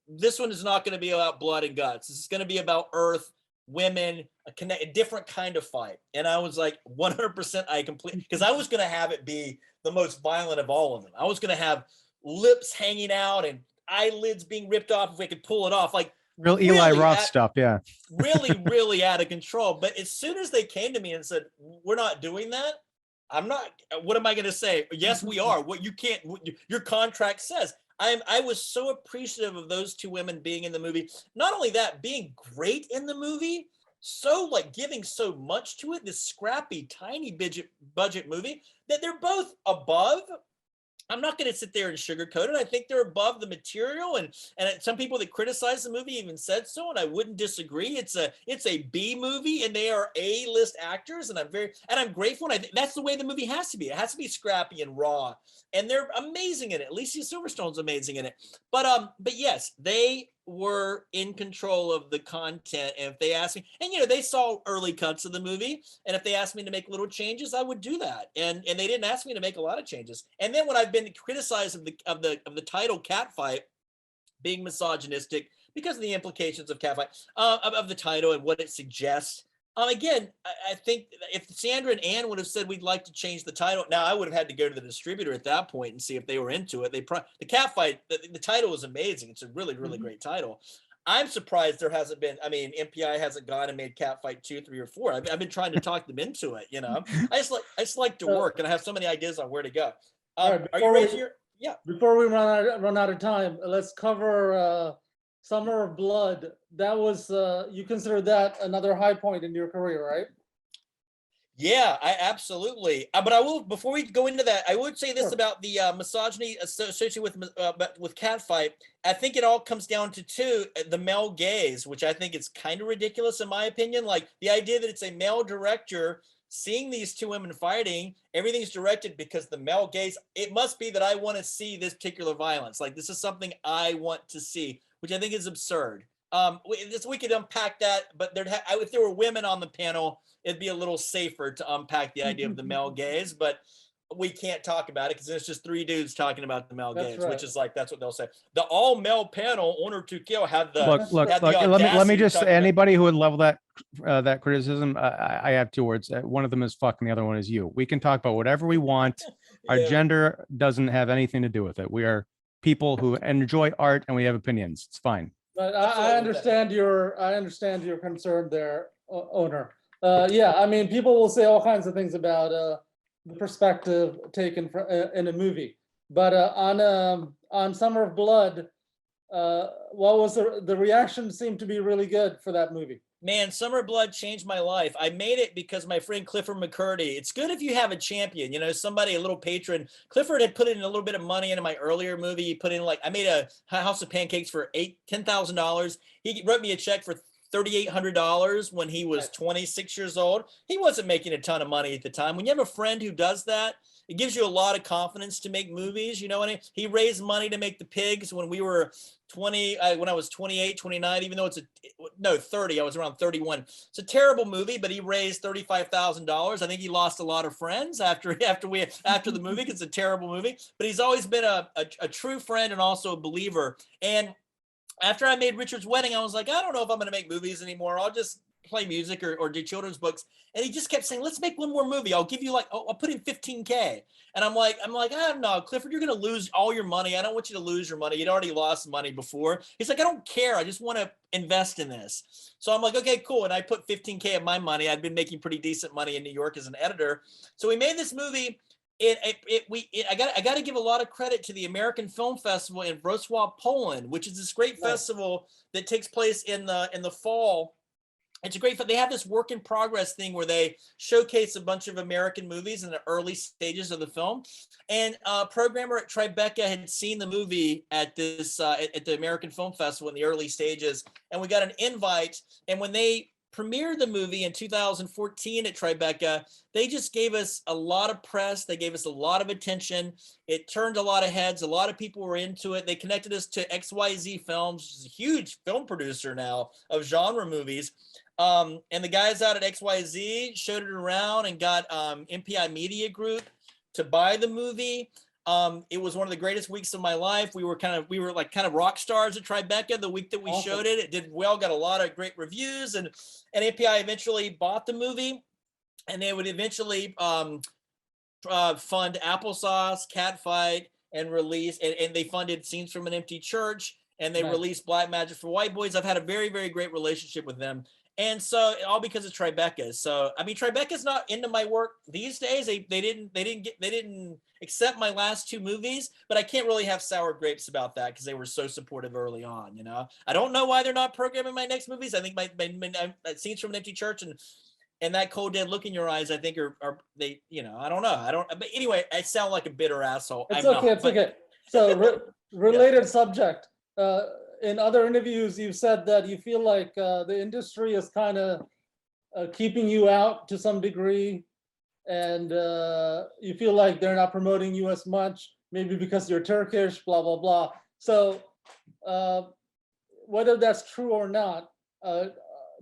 this one is not going to be about blood and guts. This is going to be about earth women, a different kind of fight. And I was like, 100% I completely, because I was going to have it be the most violent of all of them. I was going to have lips hanging out and eyelids being ripped off if we could pull it off. Like Real Eli Roth stuff. Yeah. really out of control. But as soon as they came to me and said, we're not doing that, I'm not, what am I going to say? Yes, we are. What you can't, your contract says. I was so appreciative of those two women being in the movie. Not only that, being great in the movie, so like giving so much to it, this scrappy, tiny budget movie, that they're both above. I'm not going to sit there and sugarcoat it. I think they're above the material, and some people that criticize the movie even said so, and I wouldn't disagree. It's a B movie, and they are A-list actors, and I'm grateful. And I think that's the way the movie has to be. It has to be scrappy and raw, and they're amazing in it. Alicia Silverstone's amazing in it. But yes, they were in control of the content. And if they asked me, and they saw early cuts of the movie, and if they asked me to make little changes, I would do that. And they didn't ask me to make a lot of changes. And then when I've been criticized of the title Catfight being misogynistic because of the implications of Catfight, of the title and what it suggests. Again, I think if Sandra and Ann would have said we'd like to change the title, now I would have had to go to the distributor at that point and see if they were into it. The Catfight, the title is amazing. It's a really, really great title. I'm surprised there hasn't been. I mean, MPI hasn't gone and made Catfight 2, 3, or 4. I've been trying to talk them into it. I just like to work, and I have so many ideas on where to go. Right, are you ready to hear? Yeah. Before we run out of time, let's cover Summer of Blood. That was you consider that another high point in your career, right? Yeah, I absolutely. But I will, before we go into that, I would say this about the misogyny associated with Catfight. I think it all comes down to the male gaze, which I think is kind of ridiculous in my opinion. Like the idea that it's a male director seeing these two women fighting, everything's directed because the male gaze. It must be that I want to see this particular violence. Like this is something I want to see, which I think is absurd. We could unpack that, but if there were women on the panel, it'd be a little safer to unpack the idea of the male gaze, but we can't talk about it because it's just three dudes talking about the male gaze, which is like, that's what they'll say. The all male panel, Onur Tukel had the look. Let me just say, anybody who would level that criticism, I have two words. One of them is fuck, and the other one is you. We can talk about whatever we want. Our gender doesn't have anything to do with it. We are people who enjoy art, and we have opinions. It's fine. But I understand your concern there, Onur. Yeah, I mean, people will say all kinds of things about the perspective taken in a movie, but on Summer of Blood, what was the reaction? Seemed to be really good for that movie. Man, Summer of Blood changed my life. I made it because my friend Clifford McCurdy. It's good if you have a champion, somebody, a little patron. Clifford had put in a little bit of money into my earlier movie. He put in I made a House of Pancakes for $10,000. He wrote me a check for $3,800 when he was 26 years old. He wasn't making a ton of money at the time. When you have a friend who does that, it gives you a lot of confidence to make movies. He raised money to make The Pigs when we were 20, when I was 28, 29, even though 30, I was around 31. It's a terrible movie, but he raised $35,000. I think he lost a lot of friends after the movie. It's a terrible movie, but he's always been a true friend and also a believer. And after I made Richard's Wedding, I was like, I don't know if I'm going to make movies anymore. I'll just play music or do children's books. And he just kept saying, let's make one more movie. I'll give you I'll put in $15K. And I'm like, no, Clifford, you're going to lose all your money. I don't want you to lose your money. You'd already lost money before. He's like, I don't care. I just want to invest in this. So I'm like, okay, cool. And I put $15K of my money. I'd been making pretty decent money in New York as an editor. So we made this movie. I got to give a lot of credit to the American Film Festival in Wrocław, Poland, which is this great festival that takes place in the fall. It's a great. They have this work in progress thing where they showcase a bunch of American movies in the early stages of the film. And a programmer at Tribeca had seen the movie at the American Film Festival in the early stages, and we got an invite. And when they premiered the movie in 2014 at Tribeca, they just gave us a lot of press. They gave us a lot of attention. It turned a lot of heads. A lot of people were into it. They connected us to XYZ Films, which is a huge film producer now of genre movies. And the guys out at XYZ showed it around and got MPI Media Group to buy the movie. It was one of the greatest weeks of my life. We were kind of rock stars at Tribeca the week that we showed it. It did well, got a lot of great reviews, and API eventually bought the movie, and they would eventually fund Applesauce, Catfight, and release, and they funded Scenes from an Empty Church, and they released Black Magic for White Boys. I've had a very, very great relationship with them. And so all because of Tribeca. So I mean, Tribeca's not into my work these days. They didn't accept my last two movies, but I can't really have sour grapes about that because they were so supportive early on. You know, I don't know why they're not programming my next movies. I think my Scenes from an Empty Church and that Cold Dead Look in Your Eyes, I think are they, you know, I don't know. But anyway, I sound like a bitter asshole. It's okay. So related subject. In other interviews, you've said that you feel like the industry is kind of keeping you out to some degree, and you feel like they're not promoting you as much, maybe because you're Turkish, blah, blah, blah. So whether that's true or not,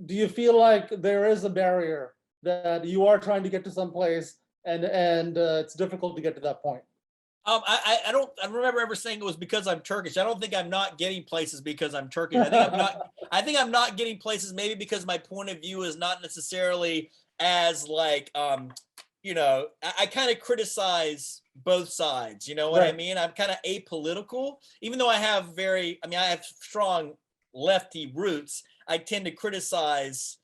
do you feel like there is a barrier that you are trying to get to some place and it's difficult to get to that point? I remember ever saying it was because I'm Turkish. I don't think I'm not getting places because I'm Turkish. I think I'm not getting places maybe because my point of view is not necessarily as like, you know, I kind of criticize both sides. You know what I mean? I'm kind of apolitical, even though I have strong lefty roots. I tend to criticize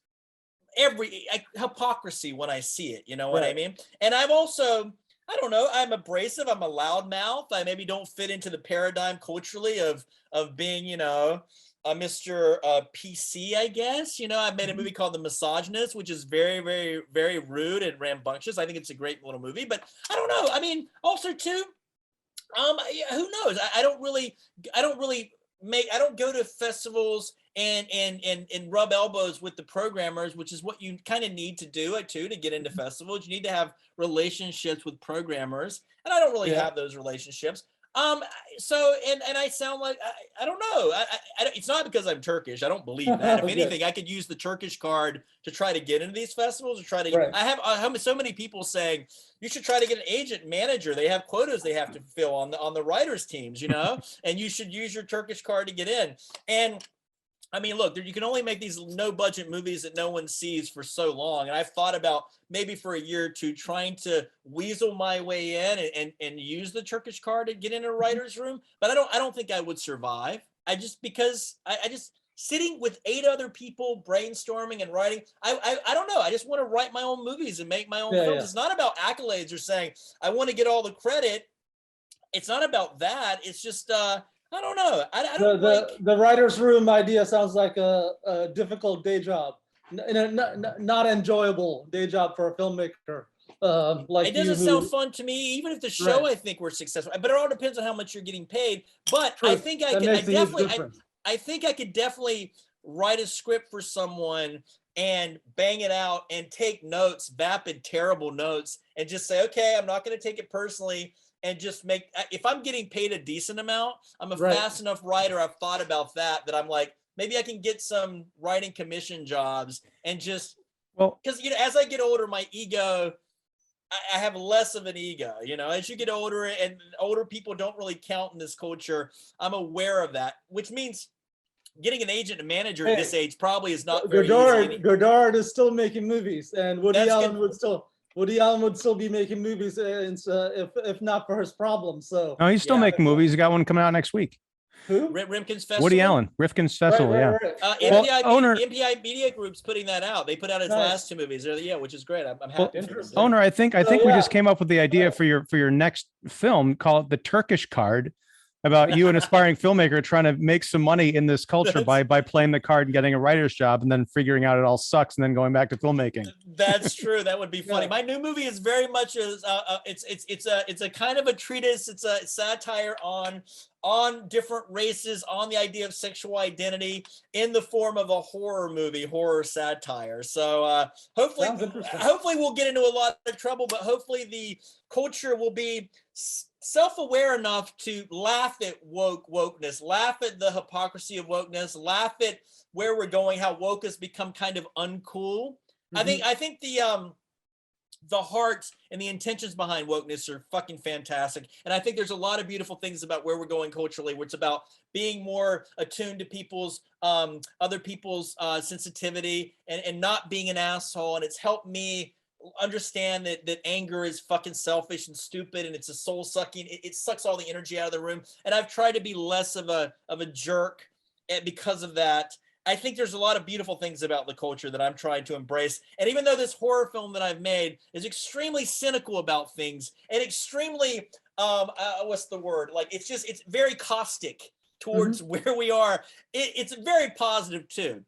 hypocrisy when I see it. You know what I mean? And I've also, I don't know, I'm abrasive, I'm a loudmouth. I maybe don't fit into the paradigm culturally of being, you know, a Mr. PC, I guess. You know, I made a movie called The Misogynist, which is very, very, very rude and rambunctious. I think it's a great little movie, but I don't know. I mean, also too, who knows? I don't go to festivals and rub elbows with the programmers, which is what you kind of need to do to get into festivals. You need to have relationships with programmers, and I don't really have those relationships. So I sound like I don't know. It's not because I'm Turkish. I don't believe that. If anything, I could use the Turkish card to try to get into these festivals. I have so many people saying you should try to get an agent manager. They have quotas they have to fulfill on the writers teams, you know, and you should use your Turkish card to get in. And I mean, look, you can only make these no budget movies that no one sees for so long. And I've thought about maybe for a year or two trying to weasel my way in and use the Turkish card to get in a writer's room. But I don't think I would survive. Because I just sitting with 8 other people brainstorming and writing. I don't know. I just want to write my own movies and make my own films. It's not about accolades or saying I want to get all the credit. It's not about that. It's just I don't know. The writer's room idea sounds like a difficult day job, not enjoyable day job for a filmmaker. Like it doesn't sound fun to me, even if the show I think we're successful. But it all depends on how much you're getting paid. But I think I think I could definitely write a script for someone and bang it out and take notes, vapid, terrible notes, and just say, okay, I'm not going to take it personally. And just if I'm getting paid a decent amount, I'm a fast enough writer. I've thought about that I'm like, maybe I can get some writing commission jobs and just, because, you know, as I get older, my ego, I have less of an ego, you know, as you get older and older people don't really count in this culture. I'm aware of that, which means getting an agent and manager at this age probably is not very easy. Godard is still making movies, and Woody Allen would still be making movies if not for his problems. So no, he's still making movies. He got one coming out next week. Who? Rifkin's Festival. Woody Allen, Rifkin's Festival. MPI Media Group's putting that out. They put out his last 2 movies. Which is great. I'm happy. Onur, I think we just came up with the idea for your next film. Call it The Turkish Card, about you, an aspiring filmmaker, trying to make some money in this culture by playing the card and getting a writer's job, and then figuring out it all sucks, and then going back to filmmaking. That's true. That would be funny. My new movie is very much it's a kind of a treatise. It's a satire on different races, on the idea of sexual identity in the form of a horror satire. So hopefully we'll get into a lot of trouble, but hopefully the culture will be self-aware enough to laugh at wokeness, laugh at the hypocrisy of wokeness, laugh at where we're going, how woke has become kind of uncool. I think the the heart and the intentions behind wokeness are fucking fantastic. And I think there's a lot of beautiful things about where we're going culturally, where it's about being more attuned to people's, other people's sensitivity and not being an asshole. And it's helped me understand that anger is fucking selfish and stupid, and it's a soul sucking. It sucks all the energy out of the room. And I've tried to be less of a jerk because of that. I think there's a lot of beautiful things about the culture that I'm trying to embrace. And even though this horror film that I've made is extremely cynical about things and extremely, what's the word? Like, it's very caustic towards where we are. It's very positive too.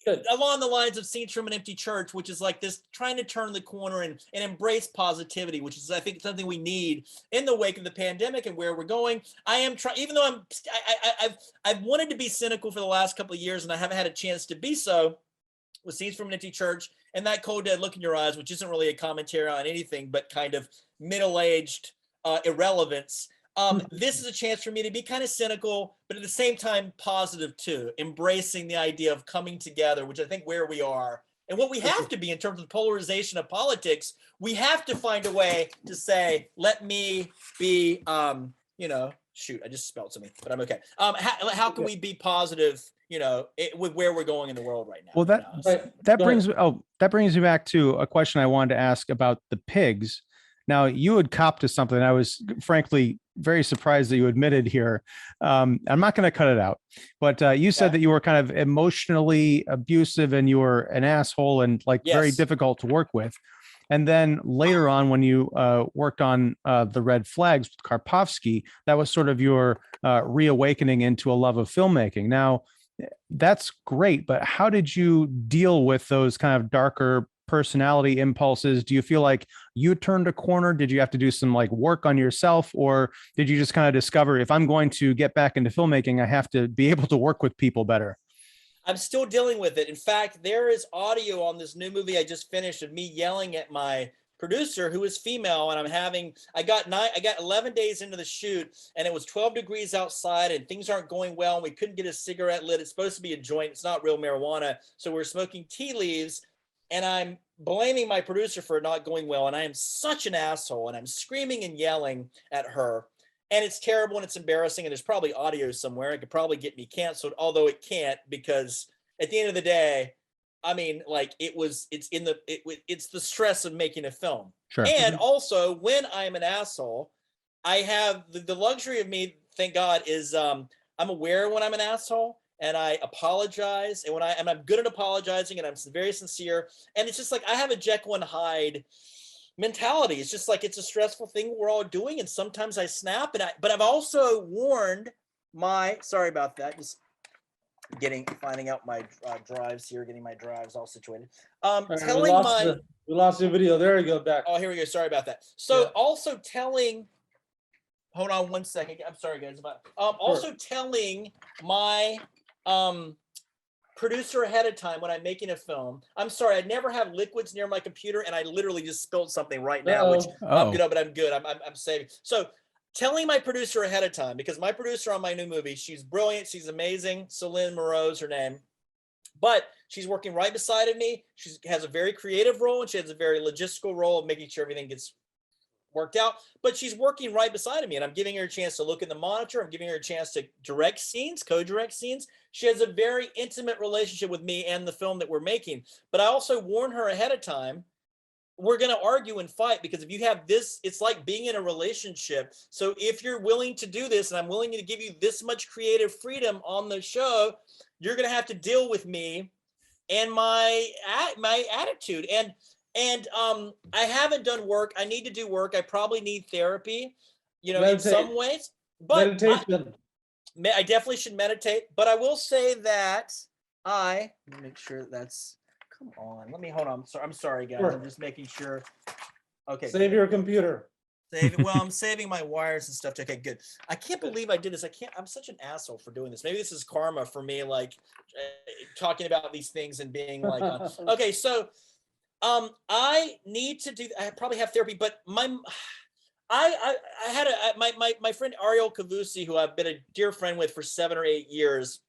Good. Along the lines of Scenes from an Empty Church, which is like this trying to turn the corner and embrace positivity, which is, I think, something we need in the wake of the pandemic and where we're going. I am trying, even though I've wanted to be cynical for the last couple of years, and I haven't had a chance to be so with Scenes from an Empty Church and that cold dead look in your eyes, which isn't really a commentary on anything but kind of middle-aged irrelevance. This is a chance for me to be kind of cynical, but at the same time positive too, embracing the idea of coming together, which I think where we are and what we have to be in terms of polarization of politics. We have to find a way to say, let me be, shoot, I just spelled something, but I'm okay. How can we be positive, with where we're going in the world right now? Well, that brings me back to a question I wanted to ask about the pigs. Now, you had copped to something. I was frankly very surprised that you admitted here. I'm not going to cut it out, but you said that you were kind of emotionally abusive and you were an asshole and very difficult to work with. And then later on, when you worked on the Red Flags with Karpovsky, that was sort of your reawakening into a love of filmmaking. Now, that's great, but how did you deal with those kind of darker personality impulses? Do you feel like you turned a corner? Did you have to do some work on yourself, or did you just kind of discover, if I'm going to get back into filmmaking, I have to be able to work with people better? I'm still dealing with it. In fact, there is audio on this new movie I just finished of me yelling at my producer, who is female, and I got 11 days into the shoot, and it was 12 degrees outside and things aren't going well, and we couldn't get a cigarette lit. It's supposed to be a joint. It's not real marijuana. So we're smoking tea leaves, and I'm blaming my producer for it not going well. And I am such an asshole, and I'm screaming and yelling at her, and it's terrible and it's embarrassing. And there's probably audio somewhere. It could probably get me canceled, although it can't, because at the end of the day, I mean, it's the stress of making a film. Sure. And also, when I'm an asshole, I have the luxury of me, thank God, is I'm aware when I'm an asshole. And I apologize, and I'm good at apologizing, and I'm very sincere. And it's just like I have a Jekyll and Hyde mentality. It's just like it's a stressful thing we're all doing, and sometimes I snap. But I've also warned sorry about that. Just finding out my drives here, getting my drives all situated. We lost your video. There you go. Back. Oh, here we go. Sorry about that. So also telling. Hold on one second. I'm sorry, guys. Also telling my producer ahead of time when I'm making a film. I'm sorry, I never have liquids near my computer, and I literally just spilled something right now, which I'm good, but I'm good. I'm saving. So telling my producer ahead of time, because my producer on my new movie, she's brilliant, she's amazing. Celine Moreau's her name. But she's working right beside of me. She has a very creative role, and she has a very logistical role of making sure everything gets worked out, but she's working right beside of me, and I'm giving her a chance to look in the monitor. I'm giving her a chance to direct scenes, co-direct scenes. She has a very intimate relationship with me and the film that we're making. But I also warn her ahead of time, we're going to argue and fight, because if you have this, it's like being in a relationship. So if you're willing to do this, and I'm willing to give you this much creative freedom on the show, you're going to have to deal with me and my attitude. And I haven't done work. I need to do work. I probably need therapy, in some ways. But meditation. I definitely should meditate. But I will say that let me make sure that's. Come on. Let me hold on. I'm sorry, guys. Sure. I'm just making sure. Okay. Save your computer. Well, I'm saving my wires and stuff. Okay, good. I can't believe I did this. I'm such an asshole for doing this. Maybe this is karma for me, talking about these things and being okay. So. I need to do. I probably have therapy, but I had my friend Ariel Kavusi, who I've been a dear friend with for 7 or 8 years.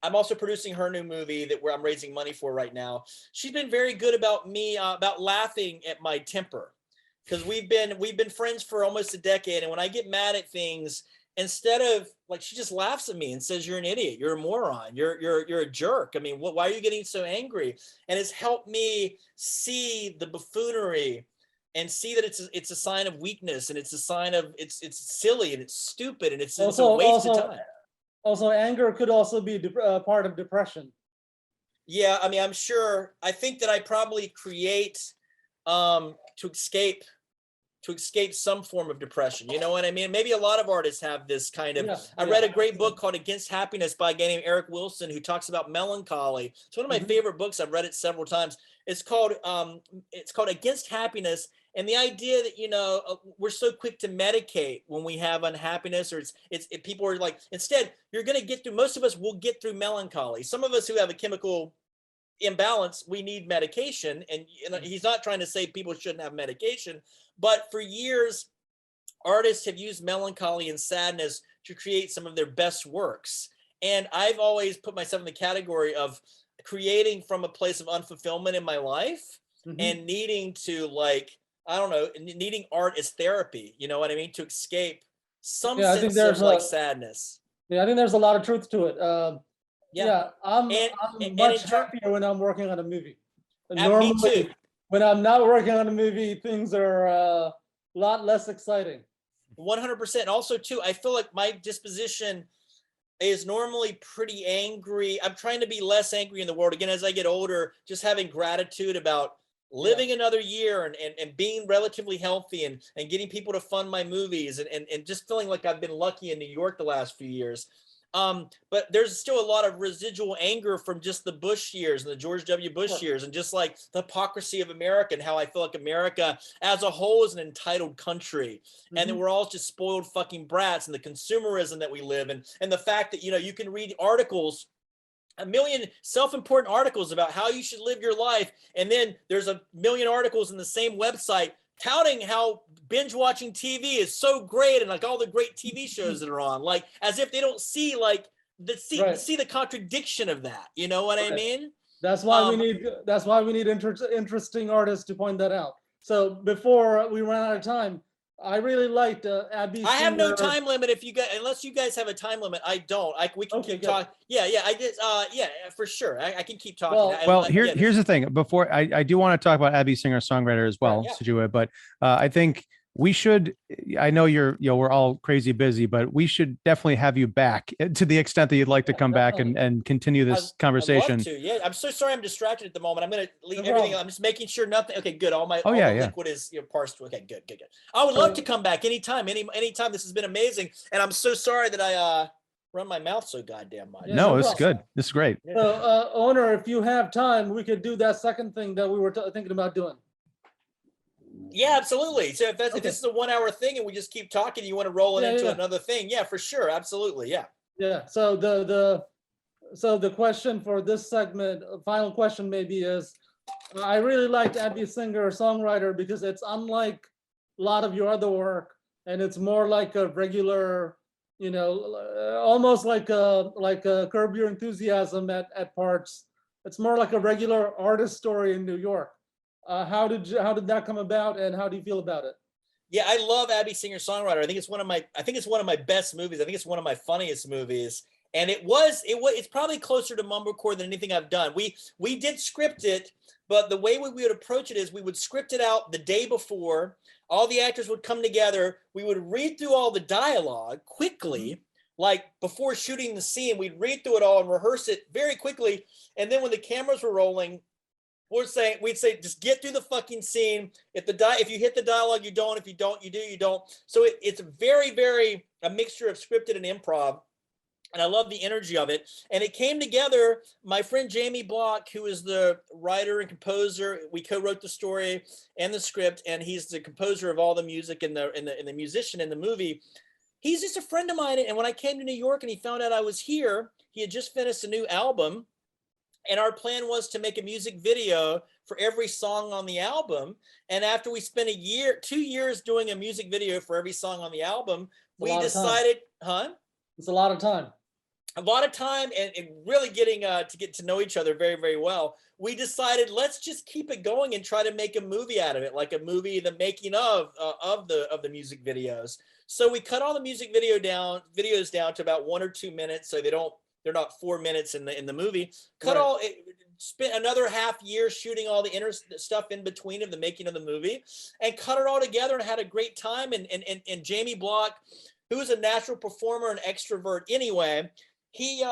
I'm also producing her new movie where I'm raising money for right now. She's been very good about me, about laughing at my temper, because we've been friends for almost a decade. And when I get mad at things, instead of like, she just laughs at me and says, "You're an idiot. You're a moron. You're a jerk. I mean, why are you getting so angry?" And it's helped me see the buffoonery and see that it's a sign of weakness, and it's a sign of it's silly and it's stupid and it's a waste of time. Also, anger could also be part of depression. Yeah, I mean, I'm sure. I think that I probably create to escape some form of depression. You know what I mean? Maybe a lot of artists have this kind of. I read a great book called Against Happiness by a guy named Eric Wilson, who talks about melancholy. It's one of my favorite books. I've read it several times. It's called Against Happiness. And the idea that, you know, we're so quick to medicate when we have unhappiness, or people are like, instead, you're going to get through, most of us will get through melancholy. Some of us who have a chemical imbalance, we need medication. And you know, he's not trying to say people shouldn't have medication, but for years, artists have used melancholy and sadness to create some of their best works. And I've always put myself in the category of creating from a place of unfulfillment in my life and needing to, like, I don't know, needing art as therapy, you know what I mean? To escape some sense of like sadness. Yeah, I think there's a lot of truth to it. I'm much happier when I'm working on a movie. Normally, me too. When I'm not working on a movie, things are a lot less exciting. 100%. Also, too, I feel like my disposition is normally pretty angry. I'm trying to be less angry in the world. Again, as I get older, just having gratitude about living another year and being relatively healthy and getting people to fund my movies and just feeling like I've been lucky in New York the last few years. But there's still a lot of residual anger from just the Bush years and the George W. Bush years, and just like the hypocrisy of America and how I feel like America as a whole is an entitled country. And then we're all just spoiled fucking brats, and the consumerism that we live in, and the fact that, you know, you can read articles, a million self-important articles about how you should live your life, and then there's a million articles in the same website touting how binge watching TV is so great and like all the great TV shows that are on, like as if they don't see like see the contradiction of that. You know what I mean? That's why we need interesting artists to point that out. So before we run out of time, I really liked Abby. I have no time limit. If you guys, unless you guys have a time limit, I don't. We can keep talking. Yeah, I did. Yeah, for sure. I can keep talking. Well, here's the thing. Before I do want to talk about Abby, singer songwriter as well, Sujewa, but I think we should. I know we're all crazy busy, but we should definitely have you back to the extent that you'd like to come back and continue this conversation. I'd love to. Yeah, I'm so sorry I'm distracted at the moment. I'm going to leave everything. I'm just making sure nothing. Okay, good. All the liquid is parsed. Okay, good. I would love to come back anytime. Anytime. This has been amazing, and I'm so sorry that I run my mouth so goddamn much. No, it's good. This is great. So, Onur, if you have time, we could do that second thing that we were thinking about doing. Yeah, absolutely. So if this is a 1 hour thing and we just keep talking, you want to roll it into another thing. Yeah, for sure. Absolutely. Yeah. Yeah. So the question for this segment, final question maybe is, I really liked Abby Singer, songwriter, because it's unlike a lot of your other work, and it's more like a regular, you know, almost like a Curb Your Enthusiasm at parts. It's more like a regular artist story in New York. How did that come about, and how do you feel about it? Yeah, I love Abby Singer Songwriter. I think it's one of my best movies. I think it's one of my funniest movies. And it's probably closer to mumblecore than anything I've done. We did script it, but the way we would approach it is we would script it out the day before. All the actors would come together. We would read through all the dialogue quickly, like before shooting the scene. We'd read through it all and rehearse it very quickly. And then when the cameras were rolling, we'd say, just get through the fucking scene. If you hit the dialogue, you don't. If you don't, you do. You don't. So it's very, very a mixture of scripted and improv. And I love the energy of it. And it came together. My friend Jamie Block, who is the writer and composer, we co-wrote the story and the script, and he's the composer of all the music and the musician in the movie. He's just a friend of mine. And when I came to New York and he found out I was here, he had just finished a new album. And our plan was to make a music video for every song on the album. And after we spent 2 years doing a music video for every song on the album, we decided, It's a lot of time. a lot of time and really getting to get to know each other very, very well, we decided let's just keep it going and try to make a movie out of it, like a movie, the making of the music videos. So we cut all the music videos down to about 1 or 2 minutes, so they're not 4 minutes in the movie. Spent another half year shooting all the inner stuff in between of the making of the movie, and cut it all together and had a great time. And Jamie Block, who is a natural performer and extrovert anyway, he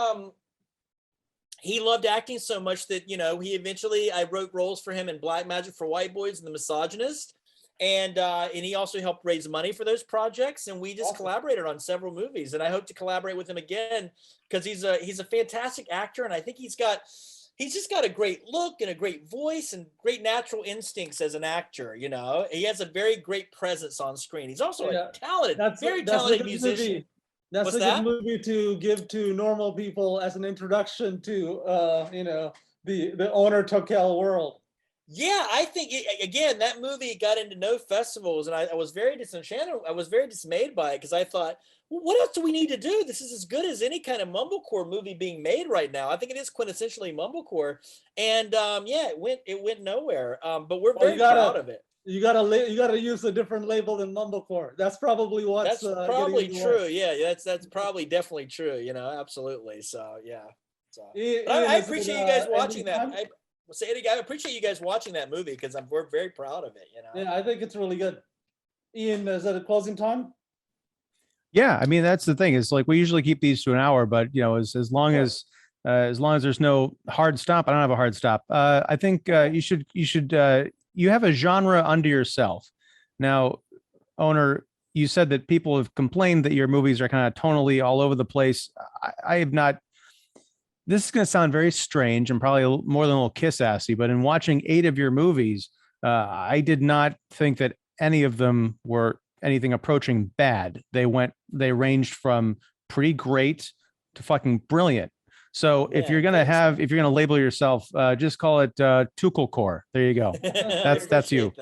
loved acting so much that, I wrote roles for him in Black Magic for White Boys and The Misogynist. And he also helped raise money for those projects. And we just collaborated on several movies. And I hope to collaborate with him again, because he's a fantastic actor. And I think he's just got a great look and a great voice and great natural instincts as an actor. He has a very great presence on screen. He's also a very talented musician. Movie. That's a good movie to give to normal people as an introduction to, the Onur Tukel world. Yeah, I think again that movie got into no festivals, and I was very disenchanted. I was very dismayed by it, because I thought, well, what else do we need to do? This is as good as any kind of mumblecore movie being made right now. I think it is quintessentially mumblecore, and it went nowhere. But we're very proud of it. You gotta use a different label than mumblecore. That's probably what's that's probably true. Yeah, that's probably definitely true. Absolutely. So yeah. So I appreciate you guys watching that. I appreciate you guys watching that movie, because we're very proud of it. Yeah, I think it's really good. Ian, is that a closing time? Yeah, I mean, that's the thing. It's like we usually keep these to an hour, but as long as there's no hard stop, I don't have a hard stop. I think you have a genre unto yourself. Now, Onur, you said that people have complained that your movies are kind of tonally all over the place. I have not. This is going to sound very strange and probably more than a little kiss-assy, but in watching 8 of your movies, I did not think that any of them were anything approaching bad. They ranged from pretty great to fucking brilliant. So if you're gonna label yourself, just call it Tukelcore. There you go. That's you.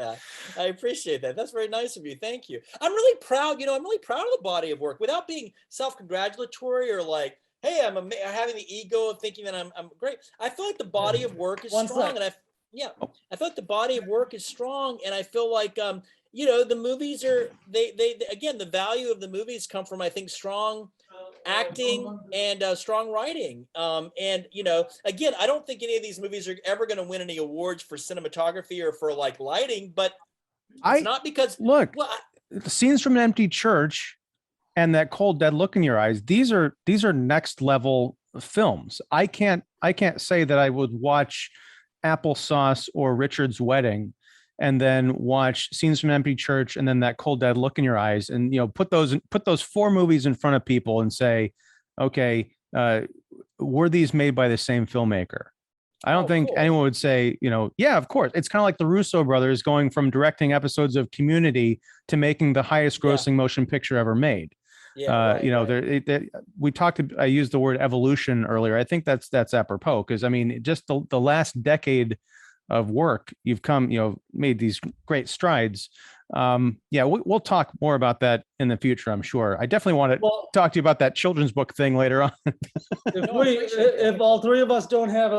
I appreciate that. That's very nice of you. Thank you. I'm really proud. I'm really proud of the body of work, without being self-congratulatory or like, hey, I'm having the ego of thinking that I'm great. I feel like the body of work is strong, and I feel like the body of work is strong, and I feel like the movies are they again, the value of the movies come from, I think, strong acting and strong writing. And again, I don't think any of these movies are ever going to win any awards for cinematography or for like lighting, but it's not because Scenes from an Empty Church and That Cold Dead Look in Your Eyes, these are next level films. I can't say that I would watch Applesauce or Richard's Wedding and then watch Scenes from an Empty Church and then That Cold Dead Look in Your Eyes, and put those 4 movies in front of people and say, okay, were these made by the same filmmaker? I don't think anyone would say, yeah, of course. It's kind of like the Russo brothers going from directing episodes of Community to making the highest grossing motion picture ever made. I used the word evolution earlier. I think that's apropos, because I mean, just the last decade of work, you've made these great strides. We'll talk more about that in the future, I'm sure. I definitely want to talk to you about that children's book thing later on. If all 3 of us don't have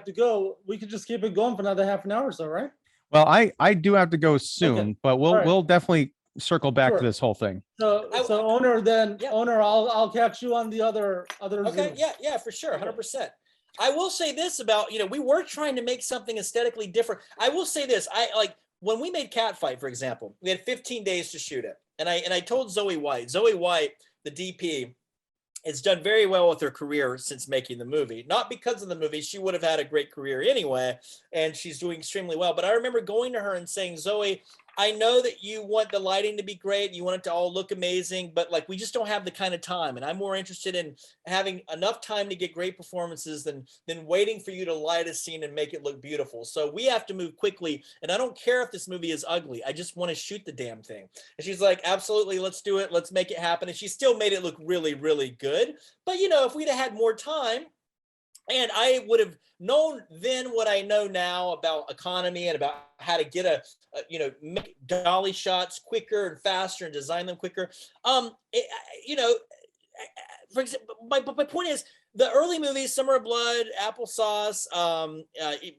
to go, we could just keep it going for another half an hour or so, right? Well, I do have to go soon, but we'll definitely circle back to this whole thing. So Onur, Onur, I'll catch you on the other Okay, Zoom. yeah, for sure, 100%. I will say this about, we were trying to make something aesthetically different. I will say this, when we made Catfight, for example, we had 15 days to shoot it. And I told Zoe White, the DP, has done very well with her career since making the movie. Not because of the movie, she would have had a great career anyway, and she's doing extremely well. But I remember going to her and saying, Zoe, I know that you want the lighting to be great, you want it to all look amazing, but like, we just don't have the kind of time. And I'm more interested in having enough time to get great performances than waiting for you to light a scene and make it look beautiful. So we have to move quickly. And I don't care if this movie is ugly. I just want to shoot the damn thing. And she's like, absolutely, let's do it. Let's make it happen. And she still made it look really, really good. But if we'd have had more time, and I would have known then what I know now about economy and about how to get make dolly shots quicker and faster and design them quicker. for example, my point is the early movies, Summer of Blood, Applesauce,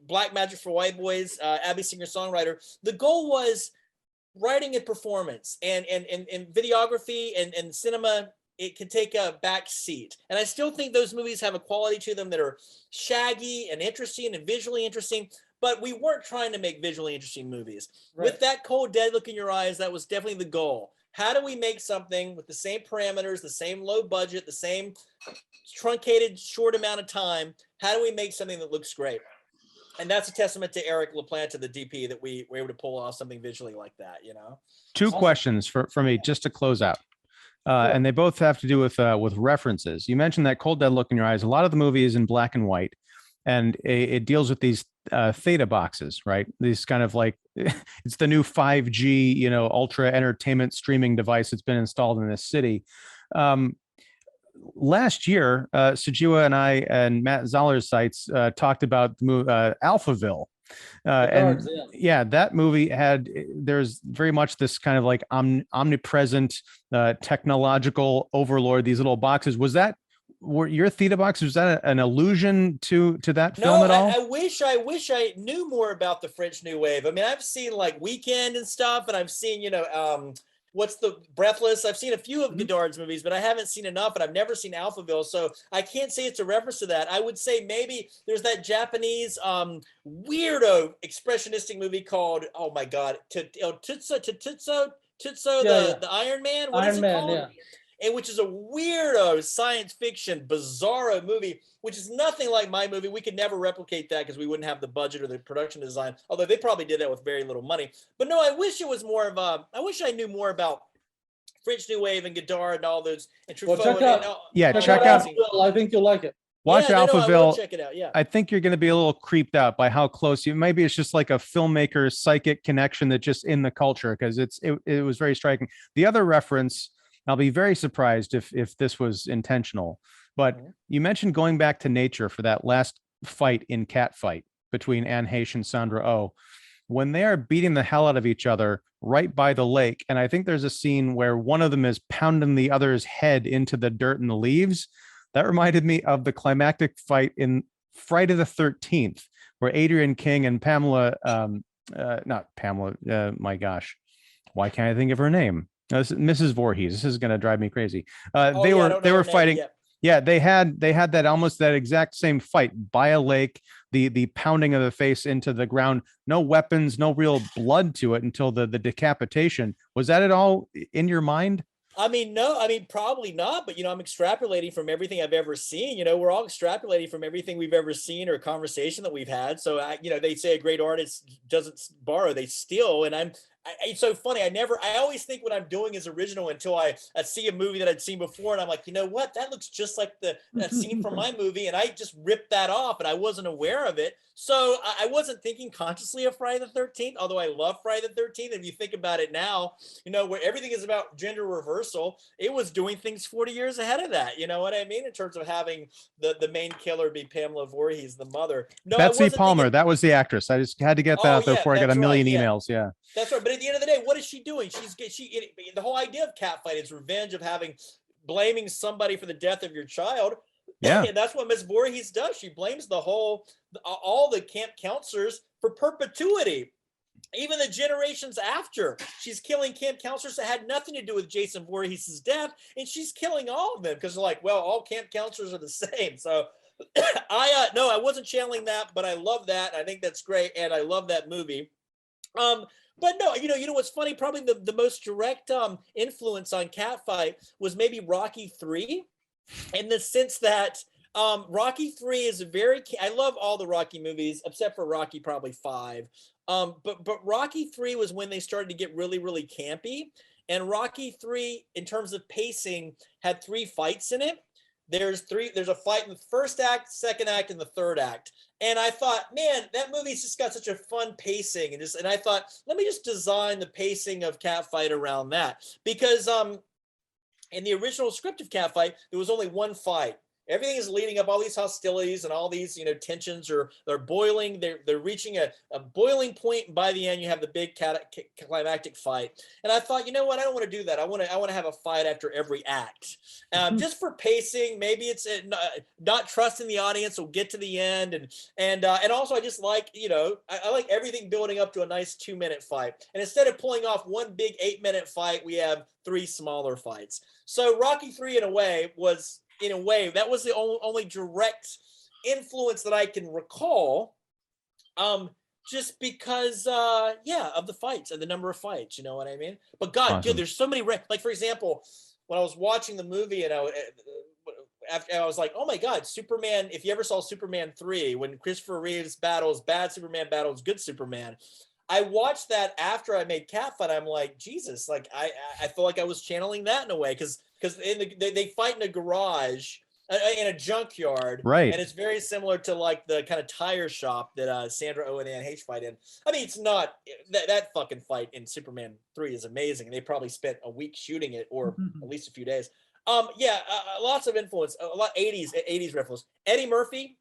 Black Magic for White Boys, Abby Singer Songwriter. The goal was writing and performance, and videography and cinema. It can take a back seat. And I still think those movies have a quality to them that are shaggy and interesting and visually interesting, but we weren't trying to make visually interesting movies. Right. With that cold, dead look in your eyes, that was definitely the goal. How do we make something with the same parameters, the same low budget, the same truncated short amount of time? How do we make something that looks great? And that's a testament to Eric LaPlante, the DP, that we were able to pull off something visually like that, you know? Two questions for me just to close out. And they both have to do with references. You mentioned that cold, dead look in your eyes. A lot of the movie is in black and white, and it deals with these theta boxes, right? These kind of like, it's the new 5G, you know, ultra entertainment streaming device that's been installed in this city. Last year, Sujewa and I and Matt Zoller's sites talked about the movie Alphaville. That movie there's very much this kind of like omnipresent technological overlord, these little boxes. Were your theta boxes, was that an allusion to that film at all? I wish I knew more about the French New Wave. I mean, I've seen like Weekend and stuff, and I've seen, you know, what's the Breathless? I've seen a few of Godard's movies, but I haven't seen enough, and I've never seen Alphaville, so I can't say it's a reference to that. I would say maybe there's that Japanese weirdo expressionistic movie called, oh my god, Tutso, the Iron Man. What is it called? Yeah. And which is a weirdo science fiction bizarro movie, which is nothing like my movie. We could never replicate that because we wouldn't have the budget or the production design, although they probably did that with very little money. But no, I wish it was more of I wish I knew more about French New Wave and Godard and all those. And Truffaut. Well, check out. I think you'll like it. Watch Alphaville. Check it out. Yeah. I think you're going to be a little creeped out by how close you. Maybe it's just like a filmmaker psychic connection that just in the culture, because it was very striking. The other reference, I'll be very surprised if this was intentional, but you mentioned going back to nature for that last fight in Catfight between Anne Heche and Sandra Oh, when they are beating the hell out of each other right by the lake. And I think there's a scene where one of them is pounding the other's head into the dirt and the leaves. That reminded me of the climactic fight in Friday the 13th, where Adrian King and Pamela, not Pamela, my gosh, why can't I think of her name? Mrs. Voorhees. This is going to drive me crazy. They were fighting. Yeah, they had that almost that exact same fight by a lake. The pounding of the face into the ground. No weapons, no real blood to it until the decapitation. Was that at all in your mind? I mean, no, I mean, probably not. But, you know, I'm extrapolating from everything I've ever seen. You know, we're all extrapolating from everything we've ever seen or conversation that we've had. So, you know, they say a great artist doesn't borrow, they steal. And it's so funny. I always think what I'm doing is original until I see a movie that I'd seen before. And I'm like, you know what? That looks just like that scene from my movie. And I just ripped that off and I wasn't aware of it. So I wasn't thinking consciously of Friday the 13th, although I love Friday the 13th. If you think about it now, you know, where everything is about gender reversal, it was doing things 40 years ahead of that. You know what I mean? In terms of having the main killer be Pamela Voorhees, the mother. No, Betsy Palmer, that was the actress. I just had to get that out there before I got a million emails. Yeah. That's right. But at the end of the day, what is she doing? The whole idea of Catfight is revenge, of blaming somebody for the death of your child. Yeah. And that's what Miss Voorhees does. She blames all the camp counselors for perpetuity. Even the generations after, she's killing camp counselors that had nothing to do with Jason Voorhees' death. And she's killing all of them because they're like, well, all camp counselors are the same. So no, I wasn't channeling that, but I love that. I think that's great. And I love that movie. But no, you know what's funny? Probably the most direct influence on Catfight was maybe Rocky III, in the sense that Rocky III is I love all the Rocky movies except for Rocky probably 5. But Rocky III was when they started to get really, really campy. And Rocky III, in terms of pacing, had 3 fights in it. There's a fight in the first act, second act, and the third act. And I thought, man, that movie's just got such a fun pacing. And I thought, let me just design the pacing of Catfight around that. Because in the original script of Catfight, there was only one fight. Everything is leading up, all these hostilities and all these, tensions they're boiling. They're reaching a boiling point. And by the end, you have the big climactic fight. And I thought, you know what? I don't want to do that. I want to have a fight after every act, just for pacing. Maybe it's not trusting the audience will get to the end. And also I just like, I like everything building up to a nice 2-minute fight. And instead of pulling off one big 8-minute fight, we have 3 smaller fights. So Rocky 3 in a way, that was the only direct influence that I can recall, just because, of the fights and the number of fights, you know what I mean? But God, Awesome. dude, there's so many, like, for example, when I was watching the movie and after I was like, oh my God, Superman, if you ever saw Superman 3, when Christopher Reeves battles bad Superman battles good Superman, I watched that after I made Catfight. I'm like, Jesus, like I feel like I was channeling that in a way, because they fight in a garage, in a junkyard, Right. and it's very similar to like the kind of tire shop that Sandra Oh and Anne Heche fight in. I mean, it's not that fucking fight in Superman 3 is amazing, and they probably spent a week shooting it, or at least a few days. Lots of influence, a lot 80s reference. Eddie Murphy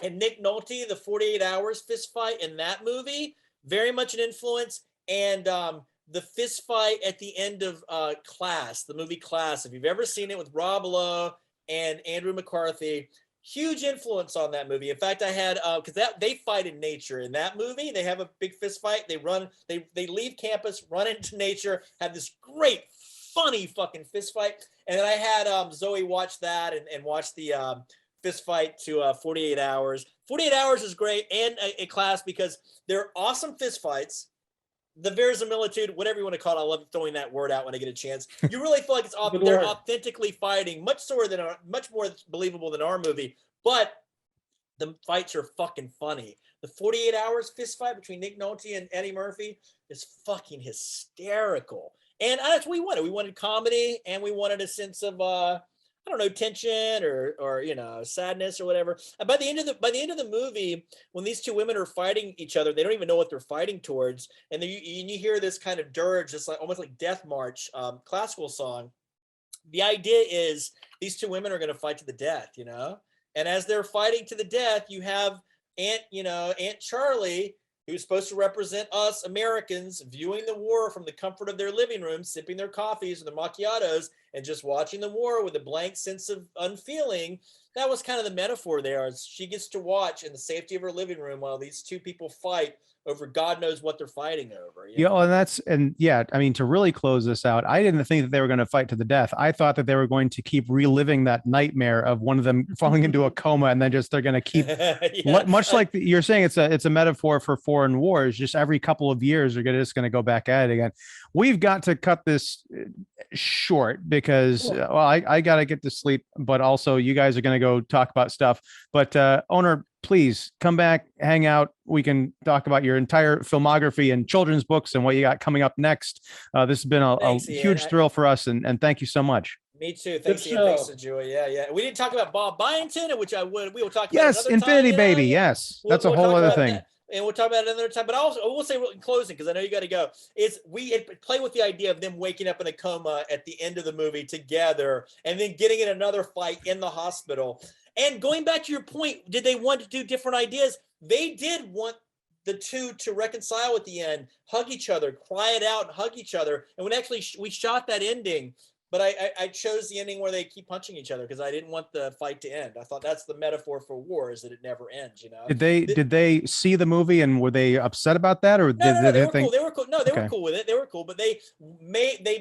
and Nick Nolte, the 48 Hours fist fight in that movie, very much an influence. And the fist fight at the end of Class, the movie Class, if you've ever seen it, with Rob Lowe and Andrew McCarthy, huge influence on that movie. In fact, I had because they fight in nature in that movie. They have a big fist fight. They leave campus, run into nature, have this great funny fucking fist fight. And then I had Zoe watch that and watch the fist fight to 48 Hours. 48 Hours is great, and a Class, because they're awesome fist fights. The verisimilitude, whatever you want to call it, I love throwing that word out when I get a chance. You really feel like they're authentically fighting, much more believable than our movie. But the fights are fucking funny. The 48 Hours fist fight between Nick Nolte and Eddie Murphy is fucking hysterical. And that's what we wanted. We wanted comedy, and we wanted a sense of tension or sadness or whatever. And by the end of the movie, when these two women are fighting each other, they don't even know what they're fighting towards, and then you hear this kind of dirge, this like almost like Death March, classical song. The idea is these two women are going to fight to the death, and as they're fighting to the death, you have Aunt Charlie, who's supposed to represent us Americans, viewing the war from the comfort of their living room, sipping their coffees and their macchiatos, and just watching the war with a blank sense of unfeeling. That was kind of the metaphor there, as she gets to watch in the safety of her living room while these two people fight over God knows what they're fighting over. I mean, to really close this out, I didn't think that they were going to fight to the death. I thought that they were going to keep reliving that nightmare of one of them falling into a coma, and then they're going to keep much like you're saying, it's a metaphor for foreign wars. Just every couple of years, they're just going to go back at it again. We've got to cut this short because I got to get to sleep, but also you guys are going to go talk about stuff. But Onur, please come back, hang out. We can talk about your entire filmography and children's books and what you got coming up next. This has been a huge thrill for us, and thank you so much. Me too. Thanks, Ian. Thanks, Sujewa. Yeah. We didn't talk about Bob Byington, which we will talk about. Yes, Infinity time, Baby. Yes, that's a whole other thing. And we'll talk about it another time. But also, we'll say in closing, because I know you got to go, is we play with the idea of them waking up in a coma at the end of the movie together and then getting in another fight in the hospital. And going back to your point, did they want to do different ideas? They did want the two to reconcile at the end, hug each other, cry it out, and hug each other. And when we shot that ending, but I chose the ending where they keep punching each other because I didn't want the fight to end. I thought that's the metaphor for war, is that it never ends. Did they see the movie and were they upset about that, or no, they were cool. They were cool. No, they were cool with it. They were cool, but they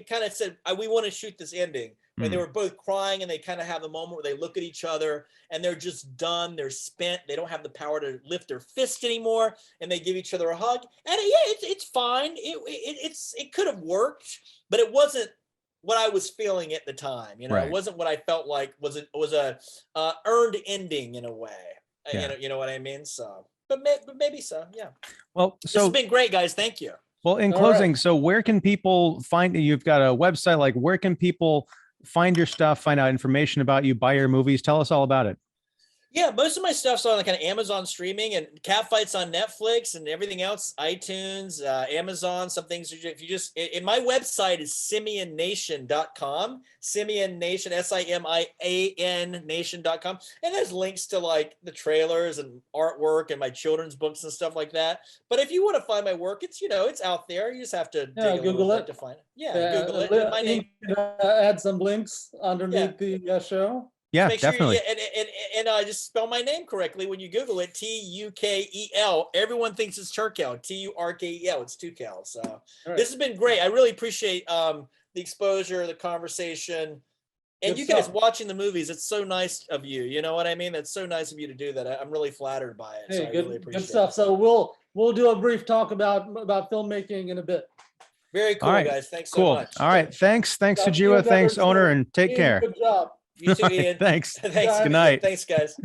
kind of said, we want to shoot this ending. And they were both crying, and they kind of have the moment where they look at each other and they're just done. They're spent. They don't have the power to lift their fist anymore, and they give each other a hug. And it's fine. It could have worked, but it wasn't what I was feeling at the time. It wasn't what I felt like was a earned ending in a way. Yeah. You know what I mean? So, but maybe so. Yeah. Well, this has been great, guys. Thank you. Well, in closing, so where can people find you? You've got a website. Like, where can people find your stuff, find out information about you, buy your movies? Tell us all about it. Yeah, most of my stuff's on kind of Amazon streaming, and Catfight's on Netflix, and everything else, iTunes, Amazon. Some things, if you just, and my website is simiannation.com, Simian Nation, SIMIAN Nation.com. And there's links to like the trailers and artwork and my children's books and stuff like that. But if you want to find my work, it's, it's out there. You just have to dig a Google little it bit to find it. Yeah, Google it. And my You name. can, add some links underneath the show. Yeah, Make sure definitely. and just spell my name correctly when you Google it. Tukel. Everyone thinks it's Turkel. Turkel. It's Tukel. So this has been great. I really appreciate the exposure, the conversation, and Good you guys stuff. watching the movies. It's so nice of you. You know what I mean? That's so nice of you to do that. I'm really flattered by it. Hey, So I really appreciate good stuff. it. So we'll do a brief talk about filmmaking in a bit. Very cool, All right. guys. Thanks so Cool. much. All right. Thanks, See you Sujewa. guys Thanks, soon. Onur, and take Ian, care. Good job. You too, All right, Ian. thanks. Thanks. Good night. Thanks, guys.